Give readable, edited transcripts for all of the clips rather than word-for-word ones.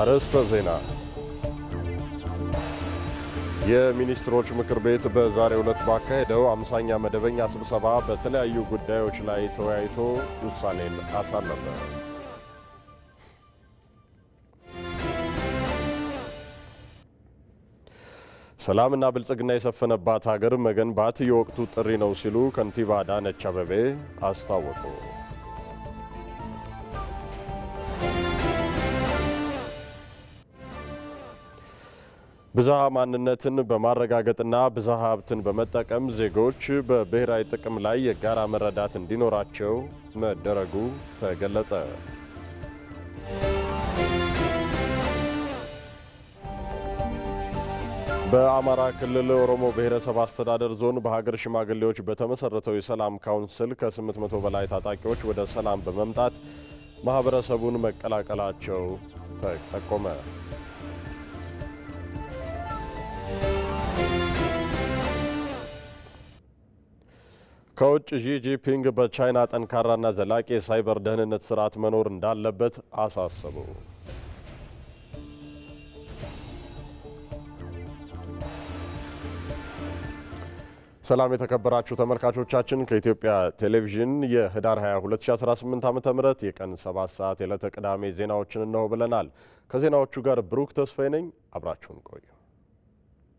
አርዕስተ ዜና። የሚኒስትሮች ምክር ቤት በዛሬው ዕለት ባካሄደው 50ኛ መደበኛ ስብሰባ በተለያዩ ጉዳዮች ላይ ተወያይቶ ውሳኔን አሳለፈ። ሰላምና ብልጽግና የሰፈነባት ሀገር መገንባት የወቅቱ ጥሪ ነው ሲሉ ከንቲባ አዳነች አቤቤ አስታወቁ። ብዝሃ ማንነትን በማረጋገጥና ብዝሃ ሀብትን በመጠቀም ዜጎች በብሔራዊ ጥቅም ላይ የጋራ መረዳት እንዲኖራቸው መደረጉ ተገለጸ። በአማራ ክልል ኦሮሞ ብሔረሰብ አስተዳደር ዞን በሀገር ሽማግሌዎች በተመሰረተው የሰላም ካውንስል ከ800 በላይ ታጣቂዎች ወደ ሰላም በመምጣት ማህበረሰቡን መቀላቀላቸው ተጠቆመ። ከውጭ ዢ ጂንፒንግ በቻይና ጠንካራና ዘላቂ የሳይበር ደህንነት ስርዓት መኖር እንዳለበት አሳሰቡ። ሰላም የተከበራችሁ ተመልካቾቻችን፣ ከኢትዮጵያ ቴሌቪዥን የህዳር 22 2018 ዓ.ም የቀን 7 ሰዓት የዕለተ ቅዳሜ ዜናዎችን እነሆ ብለናል። ከዜናዎቹ ጋር ብሩክ ተስፋዬ ነኝ። አብራችሁን ቆዩ።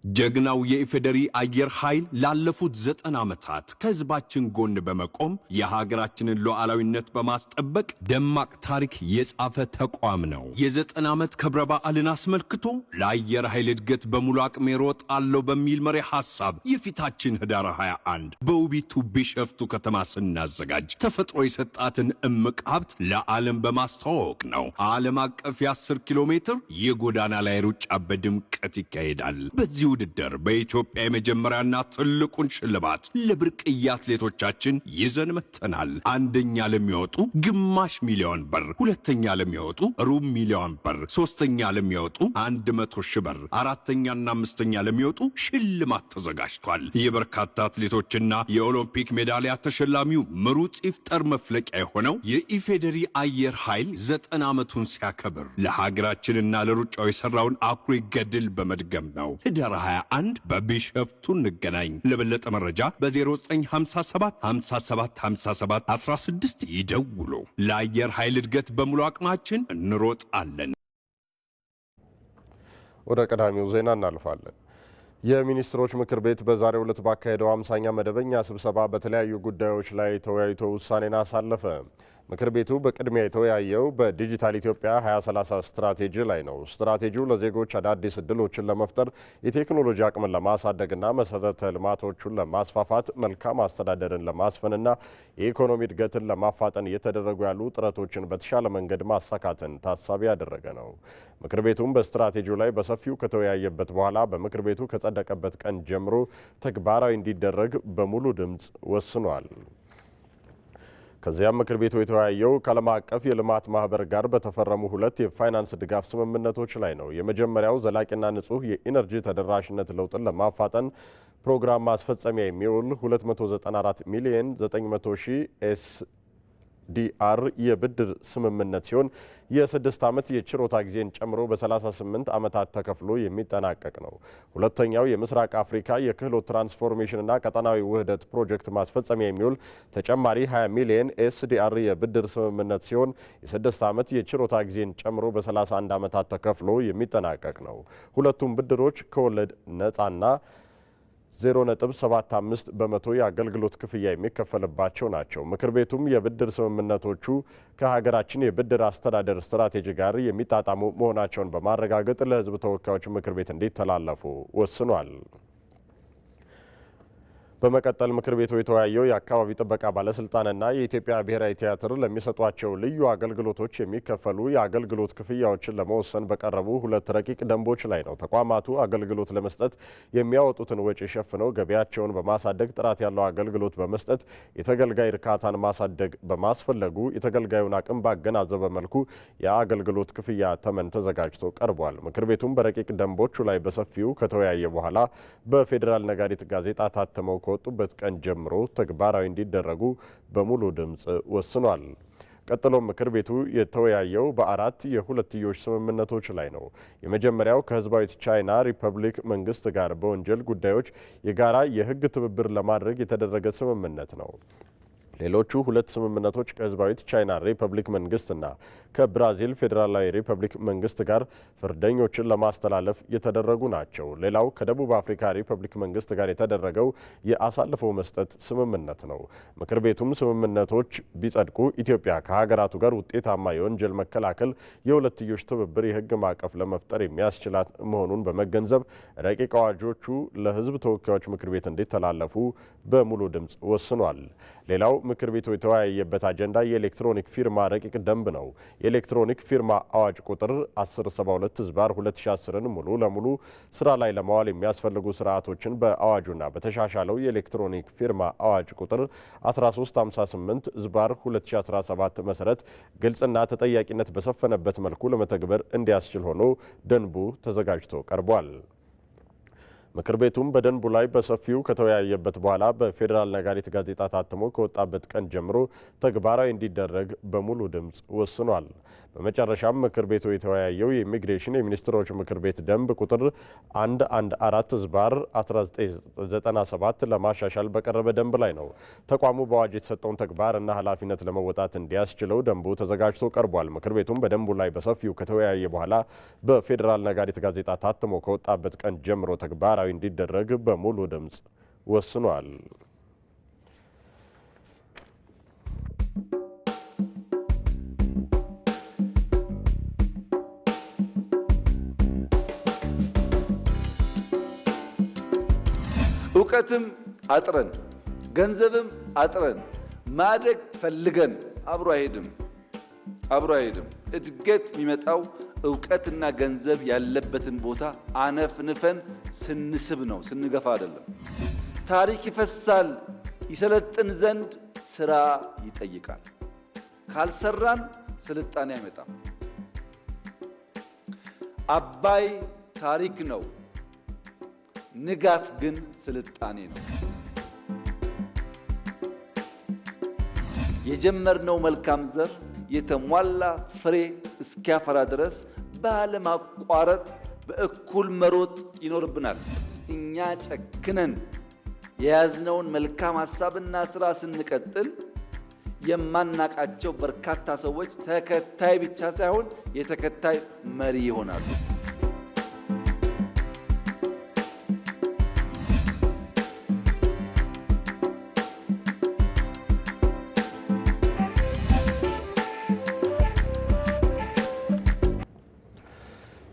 ጀግናው የኢፌዴሪ አየር ኃይል ላለፉት 90 ዓመታት ከህዝባችን ጎን በመቆም የሀገራችንን ሉዓላዊነት በማስጠበቅ ደማቅ ታሪክ የጻፈ ተቋም ነው። የ90 ዓመት ክብረ በዓልን አስመልክቶ ለአየር ኃይል እድገት በሙሉ አቅሜ እሮጣለሁ በሚል መሪ ሐሳብ የፊታችን ህዳር 21 በውቢቱ ቢሸፍቱ ከተማ ስናዘጋጅ ተፈጥሮ የሰጣትን እምቅ ሀብት ለዓለም በማስተዋወቅ ነው። ዓለም አቀፍ የ10 ኪሎ ሜትር የጎዳና ላይ ሩጫ በድምቀት ይካሄዳል። በዚህ ውድድር በኢትዮጵያ የመጀመሪያና ትልቁን ሽልማት ለብርቅዬ አትሌቶቻችን ይዘን መጥተናል። አንደኛ ለሚወጡ ግማሽ ሚሊዮን ብር፣ ሁለተኛ ለሚወጡ ሩብ ሚሊዮን ብር፣ ሶስተኛ ለሚወጡ 100 ሺህ ብር፣ አራተኛና አምስተኛ ለሚወጡ ሽልማት ተዘጋጅቷል። የበርካታ አትሌቶችና የኦሎምፒክ ሜዳሊያ ተሸላሚው ምሩጽ ይፍጠር መፍለቂያ የሆነው የኢፌዴሪ አየር ኃይል 90 ዓመቱን ሲያከብር ለሀገራችንና ለሩጫው የሰራውን አኩሪ ገድል በመድገም ነው። ህዳር 21 በቢሸፍቱ እንገናኝ። ለበለጠ መረጃ በ0957 57 57 16 ይደውሉ። ለአየር ኃይል እድገት በሙሉ አቅማችን እንሮጣለን። ወደ ቀዳሚው ዜና እናልፋለን። የሚኒስትሮች ምክር ቤት በዛሬው ዕለት ባካሄደው 50ኛ መደበኛ ስብሰባ በተለያዩ ጉዳዮች ላይ ተወያይቶ ውሳኔን አሳለፈ። ምክር ቤቱ በቅድሚያ የተወያየው በዲጂታል ኢትዮጵያ 2030 ስትራቴጂ ላይ ነው። ስትራቴጂው ለዜጎች አዳዲስ እድሎችን ለመፍጠር የቴክኖሎጂ አቅምን ለማሳደግና መሰረተ ልማቶቹን ለማስፋፋት መልካም አስተዳደርን ለማስፈንና የኢኮኖሚ እድገትን ለማፋጠን እየተደረጉ ያሉ ጥረቶችን በተሻለ መንገድ ማሳካትን ታሳቢ ያደረገ ነው። ምክር ቤቱም በስትራቴጂው ላይ በሰፊው ከተወያየበት በኋላ በምክር ቤቱ ከጸደቀበት ቀን ጀምሮ ተግባራዊ እንዲደረግ በሙሉ ድምፅ ወስኗል። ከዚያም ምክር ቤቱ የተወያየው ከዓለም አቀፍ የልማት ማህበር ጋር በተፈረሙ 2 የፋይናንስ ድጋፍ ስምምነቶች ላይ ነው። የመጀመሪያው ዘላቂና ንጹህ የኢነርጂ ተደራሽነት ለውጥን ለማፋጠን ፕሮግራም ማስፈጸሚያ የሚውል 294 ሚሊዮን 900 ሺህ ኤስዲአር የብድር ስምምነት ሲሆን የ6 ዓመት የችሮታ ጊዜን ጨምሮ በ38 ዓመታት ተከፍሎ የሚጠናቀቅ ነው። ሁለተኛው የምስራቅ አፍሪካ የክህሎት ትራንስፎርሜሽንና ቀጠናዊ ውህደት ፕሮጀክት ማስፈጸሚያ የሚውል ተጨማሪ 20 ሚሊዮን ኤስዲአር የብድር ስምምነት ሲሆን የ6 ዓመት የችሮታ ጊዜን ጨምሮ በ31 ዓመታት ተከፍሎ የሚጠናቀቅ ነው። ሁለቱም ብድሮች ከወለድ ነፃና 0.75 በመቶ የአገልግሎት ክፍያ የሚከፈልባቸው ናቸው። ምክር ቤቱም የብድር ስምምነቶቹ ከሀገራችን የብድር አስተዳደር ስትራቴጂ ጋር የሚጣጣሙ መሆናቸውን በማረጋገጥ ለሕዝብ ተወካዮች ምክር ቤት እንዲተላለፉ ወስኗል። በመቀጠል ምክር ቤቱ የተወያየው የአካባቢ ጥበቃ ባለስልጣንና የኢትዮጵያ ብሔራዊ ቲያትር ለሚሰጧቸው ልዩ አገልግሎቶች የሚከፈሉ የአገልግሎት ክፍያዎችን ለመወሰን በቀረቡ 2 ረቂቅ ደንቦች ላይ ነው። ተቋማቱ አገልግሎት ለመስጠት የሚያወጡትን ወጪ ሸፍነው ገቢያቸውን በማሳደግ ጥራት ያለው አገልግሎት በመስጠት የተገልጋይ እርካታን ማሳደግ በማስፈለጉ የተገልጋዩን አቅም ባገናዘበ መልኩ የአገልግሎት ክፍያ ተመን ተዘጋጅቶ ቀርቧል። ምክር ቤቱም በረቂቅ ደንቦቹ ላይ በሰፊው ከተወያየ በኋላ በፌዴራል ነጋሪት ጋዜጣ ታትመው ከወጡበት ቀን ጀምሮ ተግባራዊ እንዲደረጉ በሙሉ ድምፅ ወስኗል። ቀጥሎም ምክር ቤቱ የተወያየው በአራት የሁለትዮሽ ስምምነቶች ላይ ነው። የመጀመሪያው ከህዝባዊት ቻይና ሪፐብሊክ መንግስት ጋር በወንጀል ጉዳዮች የጋራ የህግ ትብብር ለማድረግ የተደረገ ስምምነት ነው። ሌሎቹ ሁለት ስምምነቶች ከህዝባዊት ቻይና ሪፐብሊክ መንግስትና ከብራዚል ፌዴራላዊ ሪፐብሊክ መንግስት ጋር ፍርደኞችን ለማስተላለፍ የተደረጉ ናቸው። ሌላው ከደቡብ አፍሪካ ሪፐብሊክ መንግስት ጋር የተደረገው የአሳልፎ መስጠት ስምምነት ነው። ምክር ቤቱም ስምምነቶች ቢጸድቁ ኢትዮጵያ ከሀገራቱ ጋር ውጤታማ የወንጀል መከላከል የሁለትዮሽ ትብብር የህግ ማዕቀፍ ለመፍጠር የሚያስችላት መሆኑን በመገንዘብ ረቂቅ አዋጆቹ ለህዝብ ተወካዮች ምክር ቤት እንዲተላለፉ በሙሉ ድምፅ ወስኗል። ሌላው ምክር ቤቱ የተወያየበት አጀንዳ የኤሌክትሮኒክ ፊርማ ረቂቅ ደንብ ነው። የኤሌክትሮኒክ ፊርማ አዋጅ ቁጥር 1072/2010ን ሙሉ ለሙሉ ስራ ላይ ለማዋል የሚያስፈልጉ ስርዓቶችን በአዋጁና በተሻሻለው የኤሌክትሮኒክ ፊርማ አዋጅ ቁጥር 1358/2017 መሰረት ግልጽና ተጠያቂነት በሰፈነበት መልኩ ለመተግበር እንዲያስችል ሆኖ ደንቡ ተዘጋጅቶ ቀርቧል። ምክር ቤቱም በደንቡ ላይ በሰፊው ከተወያየበት በኋላ በፌዴራል ነጋሪት ጋዜጣ ታትሞ ከወጣበት ቀን ጀምሮ ተግባራዊ እንዲደረግ በሙሉ ድምፅ ወስኗል። በመጨረሻም ምክር ቤቱ የተወያየው የኢሚግሬሽን የሚኒስትሮች ምክር ቤት ደንብ ቁጥር 114/1997 ለማሻሻል በቀረበ ደንብ ላይ ነው። ተቋሙ በአዋጅ የተሰጠውን ተግባርና ኃላፊነት ለመወጣት እንዲያስችለው ደንቡ ተዘጋጅቶ ቀርቧል። ምክር ቤቱም በደንቡ ላይ በሰፊው ከተወያየ በኋላ በፌዴራል ነጋሪት ጋዜጣ ታትሞ ከወጣበት ቀን ጀምሮ ተግባራዊ እንዲደረግ በሙሉ ድምፅ ወስኗል። እውቀትም አጥረን ገንዘብም አጥረን ማደግ ፈልገን አብሮ አይሄድም። እድገት የሚመጣው እውቀትና ገንዘብ ያለበትን ቦታ አነፍንፈን ስንስብ ነው፣ ስንገፋ አይደለም። ታሪክ ይፈሳል። ይሰለጥን ዘንድ ስራ ይጠይቃል። ካልሰራን ስልጣኔ አይመጣም። አባይ ታሪክ ነው፣ ንጋት ግን ስልጣኔ ነው። የጀመርነው መልካም ዘር የተሟላ ፍሬ እስኪያፈራ ድረስ ባለማቋረጥ በእኩል መሮጥ ይኖርብናል። እኛ ጨክነን የያዝነውን መልካም ሐሳብና ስራ ስንቀጥል የማናቃቸው በርካታ ሰዎች ተከታይ ብቻ ሳይሆን የተከታይ መሪ ይሆናሉ።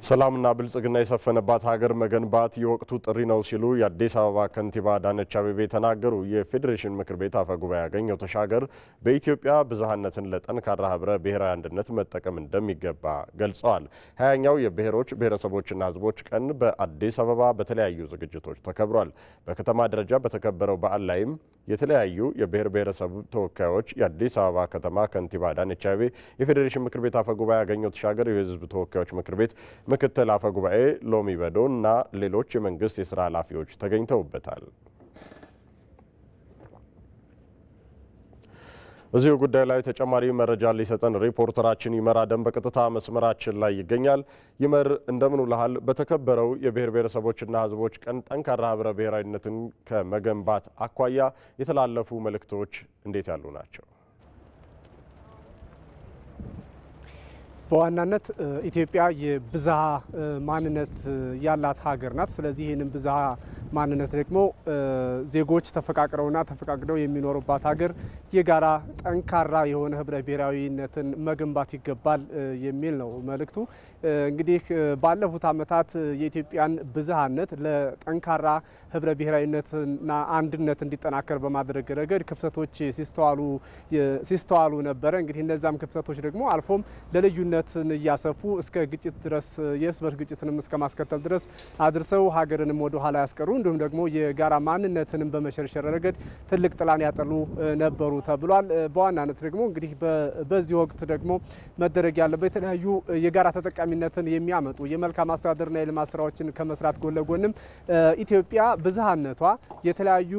ሰላምና ብልጽግና የሰፈነባት ሀገር መገንባት የወቅቱ ጥሪ ነው ሲሉ የአዲስ አበባ ከንቲባ አዳነች አቤቤ ተናገሩ። የፌዴሬሽን ምክር ቤት አፈ ጉባኤ አገኘሁ ተሻገር በኢትዮጵያ ብዝሃነትን ለጠንካራ ህብረ ብሔራዊ አንድነት መጠቀም እንደሚገባ ገልጸዋል። 20ኛው የብሔሮች ብሔረሰቦችና ህዝቦች ቀን በአዲስ አበባ በተለያዩ ዝግጅቶች ተከብሯል። በከተማ ደረጃ በተከበረው በዓል ላይም የተለያዩ የብሔር ብሔረሰብ ተወካዮች፣ የአዲስ አበባ ከተማ ከንቲባ አዳነች አቤቤ፣ የፌዴሬሽን ምክር ቤት አፈ ጉባኤ አገኘሁ ተሻገር፣ የህዝብ ተወካዮች ምክር ቤት ምክትል አፈ ጉባኤ ሎሚ በዶ እና ሌሎች የመንግስት የስራ ኃላፊዎች ተገኝተውበታል። እዚሁ ጉዳይ ላይ ተጨማሪ መረጃ ሊሰጠን ሪፖርተራችን ይመር አደም በቀጥታ መስመራችን ላይ ይገኛል። ይመር እንደምን ውለሃል? በተከበረው የብሔር ብሔረሰቦችና ህዝቦች ቀን ጠንካራ ህብረ ብሔራዊነትን ከመገንባት አኳያ የተላለፉ መልእክቶች እንዴት ያሉ ናቸው? በዋናነት ኢትዮጵያ የብዝሃ ማንነት ያላት ሀገር ናት። ስለዚህ ይህንን ብዝሃ ማንነት ደግሞ ዜጎች ተፈቃቅረውና ተፈቃቅደው የሚኖሩባት ሀገር የጋራ ጠንካራ የሆነ ህብረ ብሔራዊነትን መገንባት ይገባል የሚል ነው መልእክቱ። እንግዲህ ባለፉት ዓመታት የኢትዮጵያን ብዝሃነት ለጠንካራ ህብረ ብሔራዊነትና አንድነት እንዲጠናከር በማድረግ ረገድ ክፍተቶች ሲስተዋሉ ነበረ። እንግዲህ እነዛም ክፍተቶች ደግሞ አልፎም ለልዩነትን እያሰፉ እስከ ግጭት ድረስ የእርስ በርስ ግጭትንም እስከ ማስከተል ድረስ አድርሰው ሀገርንም ወደ ኋላ ያስቀሩ እንዲሁም ደግሞ የጋራ ማንነትንም በመሸርሸር ረገድ ትልቅ ጥላን ያጠሉ ነበሩ ተብሏል። በዋናነት ደግሞ እንግዲህ በዚህ ወቅት ደግሞ መደረግ ያለበት የተለያዩ የጋራ ተጠቃሚነትን የሚያመጡ የመልካም አስተዳደርና የልማት ስራዎችን ከመስራት ጎን ለጎንም ኢትዮጵያ ብዝሃነቷ የተለያዩ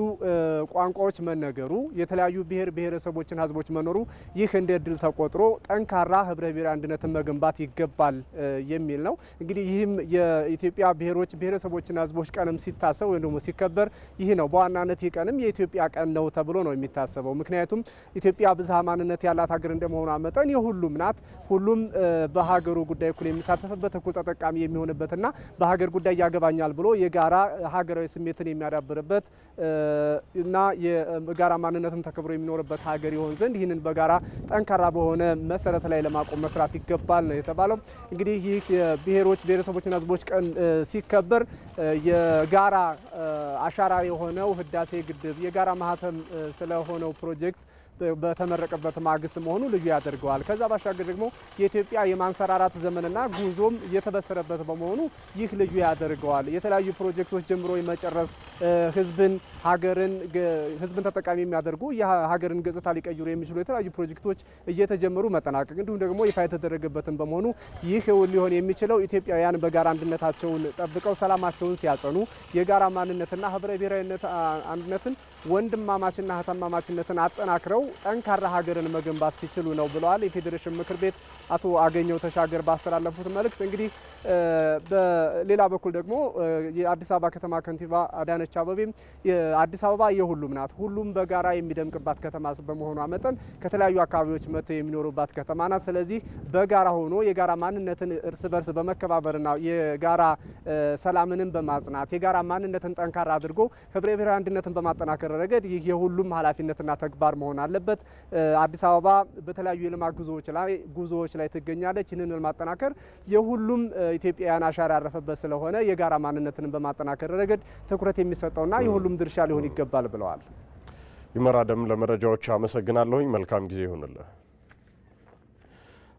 ቋንቋዎች መነገሩ የተለያዩ ብሔር ብሔረሰቦችና ህዝቦች መኖሩ ይህ እንደ ድል ተቆጥሮ ጠንካራ ህብረ ብሔራዊ አንድነትን መገንባት ይገባል የሚል ነው። እንግዲህ ይህም የኢትዮጵያ ብሔሮች ብሔረሰቦችና ህዝቦች ቀንም ሲታሰብ ወይም ደግሞ ሲከበር ይህ ነው። በዋናነት ይህ ቀንም የኢትዮጵያ ቀን ነው ተብሎ ነው የሚታሰበው። ምክንያቱም ኢትዮጵያ ብዝሃ ማንነት ያላት ሀገር እንደመሆኗ መጠን የሁሉም ናት። ሁሉም በሀገሩ ጉዳይ እኩል የሚሳተፍበት እኩል ተጠቃሚ የሚሆንበትና በሀገር ጉዳይ ያገባኛል ብሎ የጋራ ሀገራዊ ስሜትን የሚያዳብርበት እና የጋራ ማንነትም ተከብሮ የሚኖርበት ሀገር ይሆን ዘንድ ይህንን በጋራ ጠንካራ በሆነ መሰረት ላይ ለማቆም መስራት ይገባል ነው የተባለው። እንግዲህ ይህ የብሔሮች ብሔረሰቦችና ህዝቦች ቀን ሲከበር የጋራ አሻራ የሆነው ህዳሴ ግድብ የጋራ ማህተም ስለሆነው ፕሮጀክት በተመረቀበት ማግስት መሆኑ ልዩ ያደርገዋል። ከዛ ባሻገር ደግሞ የኢትዮጵያ የማንሰራራት ዘመንና ጉዞም እየተበሰረበት በመሆኑ ይህ ልዩ ያደርገዋል። የተለያዩ ፕሮጀክቶች ጀምሮ የመጨረስ ህዝብን ተጠቃሚ የሚያደርጉ የሀገርን ገጽታ ሊቀይሩ የሚችሉ የተለያዩ ፕሮጀክቶች እየተጀመሩ መጠናቀቅ እንዲሁም ደግሞ ይፋ የተደረገበትን በመሆኑ ይህ ሊሆን የሚችለው ኢትዮጵያውያን በጋራ አንድነታቸውን ጠብቀው ሰላማቸውን ሲያጸኑ የጋራ ማንነትና ህብረ ብሔራዊነት አንድነትን ወንድማማችና እህትማማችነትን አጠናክረው ጠንካራ ሀገርን መገንባት ሲችሉ ነው ብለዋል። የፌዴሬሽን ምክር ቤት አቶ አገኘው ተሻገር ባስተላለፉት መልእክት እንግዲህ በሌላ በኩል ደግሞ የአዲስ አበባ ከተማ ከንቲባ አዳነች አቤቤም አዲስ አበባ የሁሉም ናት፣ ሁሉም በጋራ የሚደምቅባት ከተማ በመሆኗ መጠን ከተለያዩ አካባቢዎች መጥተው የሚኖሩባት ከተማ ናት። ስለዚህ በጋራ ሆኖ የጋራ ማንነትን እርስ በርስ በመከባበርና የጋራ ሰላምንም በማጽናት የጋራ ማንነትን ጠንካራ አድርጎ ህብረ ብሔራዊ አንድነትን በማጠናከር ረገድ ይህ የሁሉም ኃላፊነትና ተግባር መሆን አለበት። አዲስ አበባ በተለያዩ የልማት ጉዞዎች ላይ ትገኛለች። ይህንን ለማጠናከር የሁሉም ኢትዮጵያውያን አሻራ ያረፈበት ስለሆነ የጋራ ማንነትን በማጠናከር ረገድ ትኩረት የሚሰጠውና የሁሉም ድርሻ ሊሆን ይገባል ብለዋል። ይመራደም ለመረጃዎች አመሰግናለሁኝ። መልካም ጊዜ ይሁንልህ።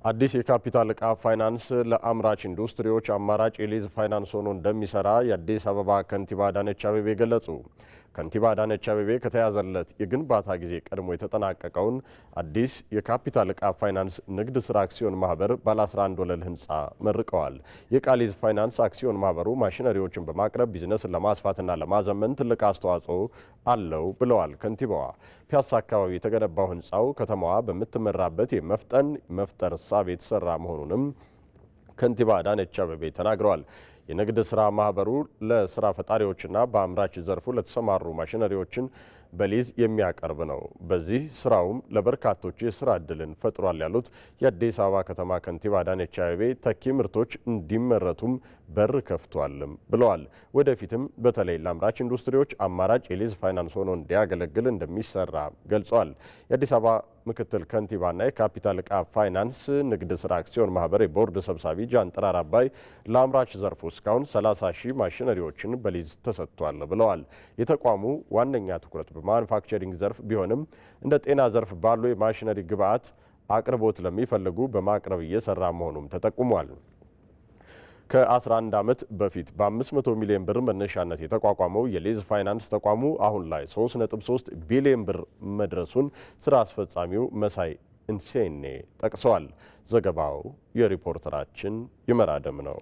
አዲስ የካፒታል ዕቃ ፋይናንስ ለአምራች ኢንዱስትሪዎች አማራጭ የሊዝ ፋይናንስ ሆኖ እንደሚሰራ የአዲስ አበባ ከንቲባ አዳነች አቤቤ ገለጹ። ከንቲባ አዳነች አቤቤ ከተያዘለት የግንባታ ጊዜ ቀድሞ የተጠናቀቀውን አዲስ የካፒታል ዕቃ ፋይናንስ ንግድ ስራ አክሲዮን ማህበር ባለ 11 ወለል ህንፃ መርቀዋል። የዕቃ ሊዝ ፋይናንስ አክሲዮን ማህበሩ ማሽነሪዎችን በማቅረብ ቢዝነስን ለማስፋትና ለማዘመን ትልቅ አስተዋጽኦ አለው ብለዋል ከንቲባዋ። ፒያሳ አካባቢ የተገነባው ህንፃው ከተማዋ በምትመራበት መፍጠር እሳቤ የተሰራ መሆኑንም ከንቲባ አዳነች አቤቤ ተናግረዋል። የንግድ ስራ ማህበሩ ለስራ ፈጣሪዎችና በአምራች ዘርፉ ለተሰማሩ ማሽነሪዎችን በሊዝ የሚያቀርብ ነው። በዚህ ስራውም ለበርካቶች የስራ እድልን ፈጥሯል ያሉት የአዲስ አበባ ከተማ ከንቲባ አዳነች አቤቤ ተኪ ምርቶች እንዲመረቱም በር ከፍቷልም ብለዋል። ወደፊትም በተለይ ለአምራች ኢንዱስትሪዎች አማራጭ የሊዝ ፋይናንስ ሆኖ እንዲያገለግል እንደሚሰራ ገልጸዋል። የአዲስ አበባ ምክትል ከንቲባና የካፒታል ዕቃ ፋይናንስ ንግድ ስራ አክሲዮን ማህበር የቦርድ ሰብሳቢ ጃንጥራር አባይ ለአምራች ዘርፉ እስካሁን 30 ሺህ ማሽነሪዎችን በሊዝ ተሰጥቷል ብለዋል። የተቋሙ ዋነኛ ትኩረት በማኑፋክቸሪንግ ዘርፍ ቢሆንም እንደ ጤና ዘርፍ ባሉ የማሽነሪ ግብዓት አቅርቦት ለሚፈልጉ በማቅረብ እየሰራ መሆኑም ተጠቁሟል። ከ11 ዓመት በፊት በ500 ሚሊዮን ብር መነሻነት የተቋቋመው የሊዝ ፋይናንስ ተቋሙ አሁን ላይ 3.3 ቢሊዮን ብር መድረሱን ስራ አስፈጻሚው መሳይ እንሴኔ ጠቅሰዋል። ዘገባው የሪፖርተራችን ይመራደም ነው።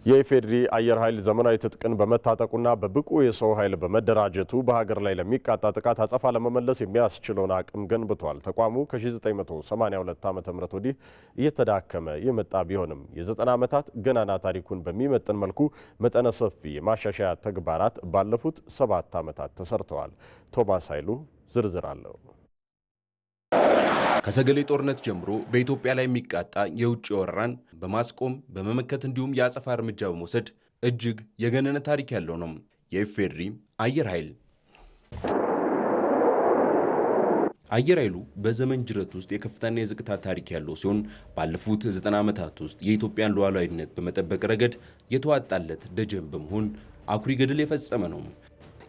የኢፌዴሪ አየር ኃይል ዘመናዊ ትጥቅን በመታጠቁና በብቁ የሰው ኃይል በመደራጀቱ በሀገር ላይ ለሚቃጣ ጥቃት አጸፋ ለመመለስ የሚያስችለውን አቅም ገንብቷል። ተቋሙ ከ1982 ዓ.ም ወዲህ እየተዳከመ የመጣ ቢሆንም የ90 ዓመታት ገናና ታሪኩን በሚመጥን መልኩ መጠነ ሰፊ የማሻሻያ ተግባራት ባለፉት 7 ዓመታት ተሰርተዋል። ቶማስ ኃይሉ ዝርዝር አለው። ከሰገሌ ጦርነት ጀምሮ በኢትዮጵያ ላይ የሚቃጣ የውጭ ወረራን በማስቆም በመመከት እንዲሁም የአጸፋ እርምጃ በመውሰድ እጅግ የገነነ ታሪክ ያለው ነው የኢፌዴሪ አየር ኃይል። አየር ኃይሉ በዘመን ጅረት ውስጥ የከፍታና የዝቅታ ታሪክ ያለው ሲሆን ባለፉት 90 ዓመታት ውስጥ የኢትዮጵያን ሉዓላዊነት በመጠበቅ ረገድ የተዋጣለት ደጀን በመሆን አኩሪ ገድል የፈጸመ ነው።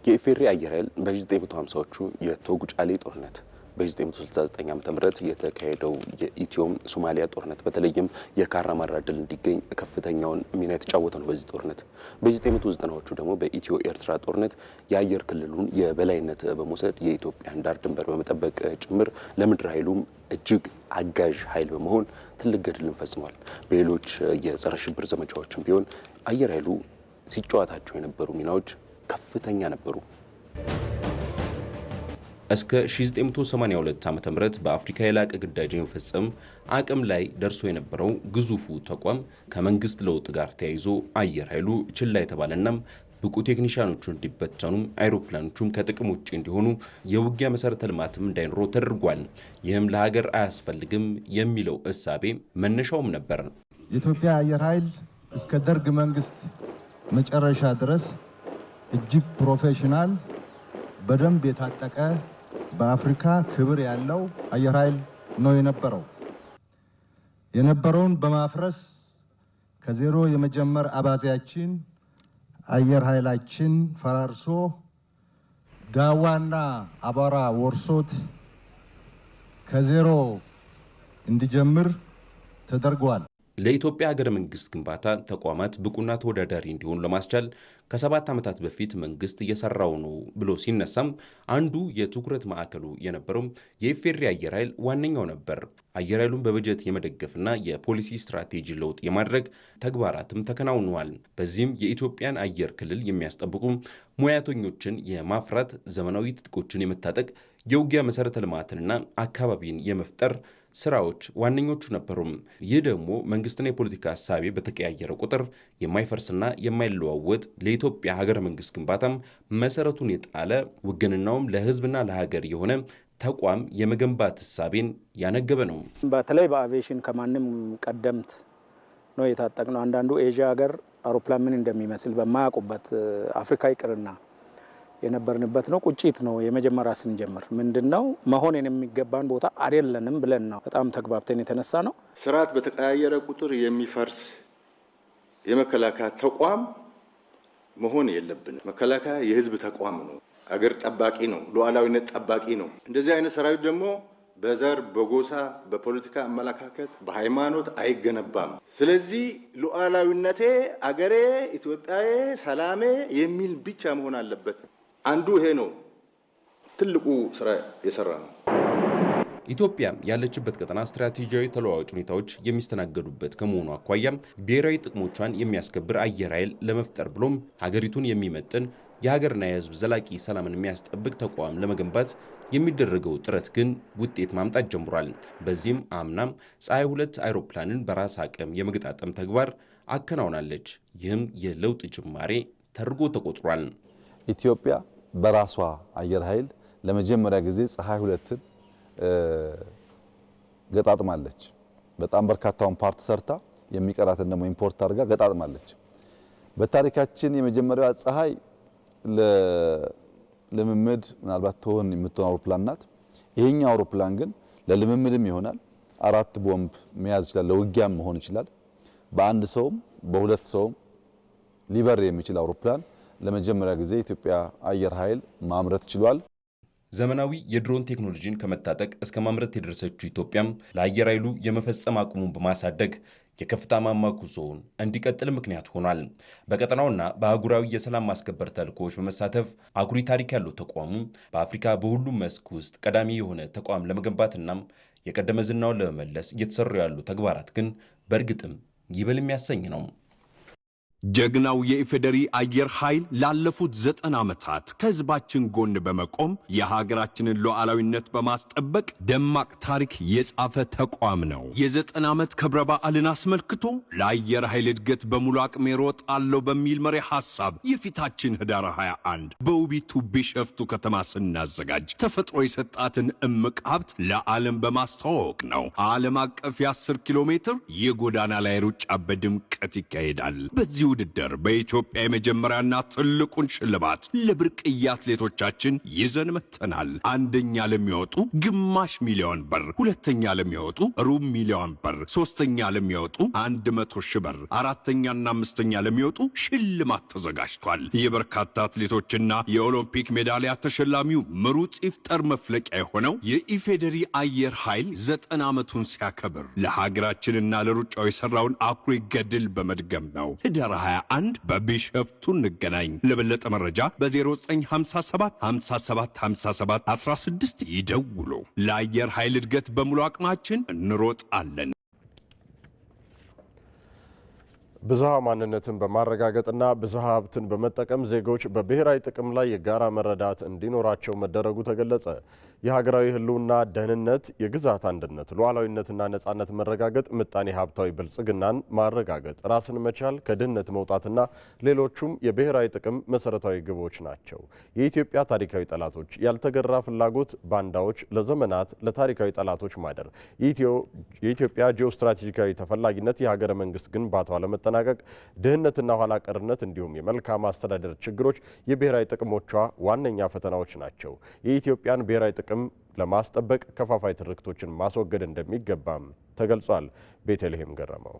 የኢፌዴሪ አየር ኃይል በ1950ዎቹ የቶጉ ጫሌ ጦርነት በ1969 ዓ.ም የተካሄደው የኢትዮ ሶማሊያ ጦርነት በተለይም የካራማራ ድል እንዲገኝ ከፍተኛውን ሚና የተጫወተ ነው። በዚህ ጦርነት በ1990ዎቹ ደግሞ በኢትዮ ኤርትራ ጦርነት የአየር ክልሉን የበላይነት በመውሰድ የኢትዮጵያን ዳር ድንበር በመጠበቅ ጭምር ለምድር ኃይሉም እጅግ አጋዥ ኃይል በመሆን ትልቅ ገድልን ፈጽሟል። በሌሎች የጸረ ሽብር ዘመቻዎችም ቢሆን አየር ኃይሉ ሲጫወታቸው የነበሩ ሚናዎች ከፍተኛ ነበሩ። እስከ 1982 ዓ.ም በአፍሪካ የላቀ ግዳጅ የሚፈጸም አቅም ላይ ደርሶ የነበረው ግዙፉ ተቋም ከመንግስት ለውጥ ጋር ተያይዞ አየር ኃይሉ ችላ የተባለና ብቁ ቴክኒሻኖቹ እንዲበተኑ አይሮፕላኖቹም ከጥቅም ውጪ እንዲሆኑ የውጊያ መሰረተ ልማትም እንዳይኖረው ተደርጓል። ይህም ለሀገር አያስፈልግም የሚለው እሳቤ መነሻውም ነበር። የኢትዮጵያ አየር ኃይል እስከ ደርግ መንግስት መጨረሻ ድረስ እጅግ ፕሮፌሽናል በደንብ የታጠቀ በአፍሪካ ክብር ያለው አየር ኃይል ነው የነበረውን በማፍረስ ከዜሮ የመጀመር አባዜያችን አየር ኃይላችን ፈራርሶ ዳዋና አቧራ ወርሶት ከዜሮ እንዲጀምር ተደርጓል። ለኢትዮጵያ ሀገረ መንግስት ግንባታ ተቋማት ብቁና ተወዳዳሪ እንዲሆኑ ለማስቻል ከ7 ዓመታት በፊት መንግስት እየሰራው ነው ብሎ ሲነሳም አንዱ የትኩረት ማዕከሉ የነበረው የኢፌዴሪ አየር ኃይል ዋነኛው ነበር። አየር ኃይሉን በበጀት የመደገፍና የፖሊሲ ስትራቴጂ ለውጥ የማድረግ ተግባራትም ተከናውነዋል። በዚህም የኢትዮጵያን አየር ክልል የሚያስጠብቁ ሙያተኞችን የማፍራት ዘመናዊ ትጥቆችን የመታጠቅ የውጊያ መሰረተ ልማትንና አካባቢን የመፍጠር ስራዎች ዋነኞቹ ነበሩ። ይህ ደግሞ መንግስትና የፖለቲካ ሀሳቤ በተቀያየረ ቁጥር የማይፈርስና የማይለዋወጥ ለኢትዮጵያ ሀገረ መንግስት ግንባታም መሰረቱን የጣለ ውግንናውም ለህዝብና ለሀገር የሆነ ተቋም የመገንባት ሀሳቤን ያነገበ ነው። በተለይ በአቪዬሽን ከማንም ቀደምት ነው የታጠቅነው። አንዳንዱ ኤዥያ ሀገር አውሮፕላን ምን እንደሚመስል በማያውቁበት አፍሪካ ይቅርና የነበርንበት ነው። ቁጭት ነው የመጀመሪያ ስንጀምር ምንድነው መሆን የሚገባን ቦታ አይደለንም ብለን ነው በጣም ተግባብተን የተነሳ ነው። ስርዓት በተቀያየረ ቁጥር የሚፈርስ የመከላከያ ተቋም መሆን የለብንም። መከላከያ የህዝብ ተቋም ነው። አገር ጠባቂ ነው። ሉዓላዊነት ጠባቂ ነው። እንደዚህ አይነት ሰራዊት ደግሞ በዘር፣ በጎሳ፣ በፖለቲካ አመለካከት፣ በሃይማኖት አይገነባም። ስለዚህ ሉዓላዊነቴ፣ አገሬ፣ ኢትዮጵያዬ፣ ሰላሜ የሚል ብቻ መሆን አለበት። አንዱ ይሄ ነው ትልቁ ስራ የሰራ ነው። ኢትዮጵያ ያለችበት ቀጠና ስትራቴጂያዊ ተለዋዋጭ ሁኔታዎች የሚስተናገዱበት ከመሆኑ አኳያም ብሔራዊ ጥቅሞቿን የሚያስከብር አየር ኃይል ለመፍጠር ብሎም ሀገሪቱን የሚመጥን የሀገርና የህዝብ ዘላቂ ሰላምን የሚያስጠብቅ ተቋም ለመገንባት የሚደረገው ጥረት ግን ውጤት ማምጣት ጀምሯል። በዚህም አምናም ፀሐይ 2 አይሮፕላንን በራስ አቅም የመገጣጠም ተግባር አከናውናለች። ይህም የለውጥ ጅማሬ ተደርጎ ተቆጥሯል። ኢትዮጵያ በራሷ አየር ኃይል ለመጀመሪያ ጊዜ ፀሐይ 2ን ገጣጥማለች። በጣም በርካታውን ፓርት ሰርታ የሚቀራትን ደግሞ ኢምፖርት አድርጋ ገጣጥማለች። በታሪካችን የመጀመሪያዋ ፀሐይ ለልምምድ ምናልባት ትሆን የምትሆን አውሮፕላን ናት። ይሄኛው አውሮፕላን ግን ለልምምድም ይሆናል። 4 ቦምብ መያዝ ይችላል። ለውጊያም መሆን ይችላል። በአንድ ሰውም በሁለት ሰውም ሊበር የሚችል አውሮፕላን ለመጀመሪያ ጊዜ ኢትዮጵያ አየር ኃይል ማምረት ችሏል። ዘመናዊ የድሮን ቴክኖሎጂን ከመታጠቅ እስከ ማምረት የደረሰችው ኢትዮጵያም ለአየር ኃይሉ የመፈጸም አቅሙን በማሳደግ የከፍታ ማማ ጉዞውን እንዲቀጥል ምክንያት ሆኗል። በቀጠናውና በአህጉራዊ የሰላም ማስከበር ተልዕኮዎች በመሳተፍ አኩሪ ታሪክ ያለው ተቋሙ በአፍሪካ በሁሉም መስክ ውስጥ ቀዳሚ የሆነ ተቋም ለመገንባትና የቀደመ ዝናውን ለመመለስ እየተሰሩ ያሉ ተግባራት ግን በእርግጥም ይበል የሚያሰኝ ነው። ጀግናው የኢፌዴሪ አየር ኃይል ላለፉት 90 ዓመታት ከህዝባችን ጎን በመቆም የሀገራችንን ሉዓላዊነት በማስጠበቅ ደማቅ ታሪክ የጻፈ ተቋም ነው። የ90 ዓመት ክብረ በዓልን አስመልክቶ ለአየር ኃይል እድገት በሙሉ አቅሜ እሮጣለሁ በሚል መሪ ሐሳብ የፊታችን ህዳር 21 በውቢቱ ቢሸፍቱ ከተማ ስናዘጋጅ ተፈጥሮ የሰጣትን እምቅ ሀብት ለዓለም በማስተዋወቅ ነው። ዓለም አቀፍ የ10 ኪሎ ሜትር የጎዳና ላይ ሩጫ በድምቀት ይካሄዳል። በዚህ ውድድር በኢትዮጵያ የመጀመሪያና ትልቁን ሽልማት ለብርቅዬ አትሌቶቻችን ይዘን መጥተናል። አንደኛ ለሚወጡ ግማሽ ሚሊዮን ብር፣ ሁለተኛ ለሚወጡ ሩብ ሚሊዮን ብር፣ ሶስተኛ ለሚወጡ 100,000 ብር፣ አራተኛና አምስተኛ ለሚወጡ ሽልማት ተዘጋጅቷል። የበርካታ አትሌቶችና የኦሎምፒክ ሜዳሊያ ተሸላሚው ምሩጽ ይፍጠር መፍለቂያ የሆነው የኢፌዴሪ አየር ኃይል 90 ዓመቱን ሲያከብር ለሀገራችንና ለሩጫው የሰራውን አኩሪ ገድል በመድገም ነው። ህዳር 21 በቢሸፍቱ እንገናኝ። ለበለጠ መረጃ በ0957 57 57 16 ይደውሉ። ለአየር ኃይል እድገት በሙሉ አቅማችን እንሮጣለን። ብዝሃ ማንነትን በማረጋገጥና ብዝሃ ሀብትን በመጠቀም ዜጎች በብሔራዊ ጥቅም ላይ የጋራ መረዳት እንዲኖራቸው መደረጉ ተገለጸ። የሀገራዊ ህልውና ደህንነት፣ የግዛት አንድነት፣ ሉዓላዊነትና ነጻነት መረጋገጥ፣ ምጣኔ ሀብታዊ ብልጽግናን ማረጋገጥ፣ ራስን መቻል፣ ከድህነት መውጣትና ሌሎቹም የብሔራዊ ጥቅም መሰረታዊ ግቦች ናቸው። የኢትዮጵያ ታሪካዊ ጠላቶች ያልተገራ ፍላጎት፣ ባንዳዎች ለዘመናት ለታሪካዊ ጠላቶች ማደር፣ የኢትዮጵያ ጂኦስትራቴጂካዊ ተፈላጊነት፣ የሀገረ መንግስት ግንባታው ለመጠናቀቅ ድህነትና ኋላ ቀርነት እንዲሁም የመልካም አስተዳደር ችግሮች የብሔራዊ ጥቅሞቿ ዋነኛ ፈተናዎች ናቸው። የኢትዮጵያን ብሔራዊ ጥቅም ለማስጠበቅ ከፋፋይ ትርክቶችን ማስወገድ እንደሚገባም ተገልጿል። ቤተልሔም ገረመው።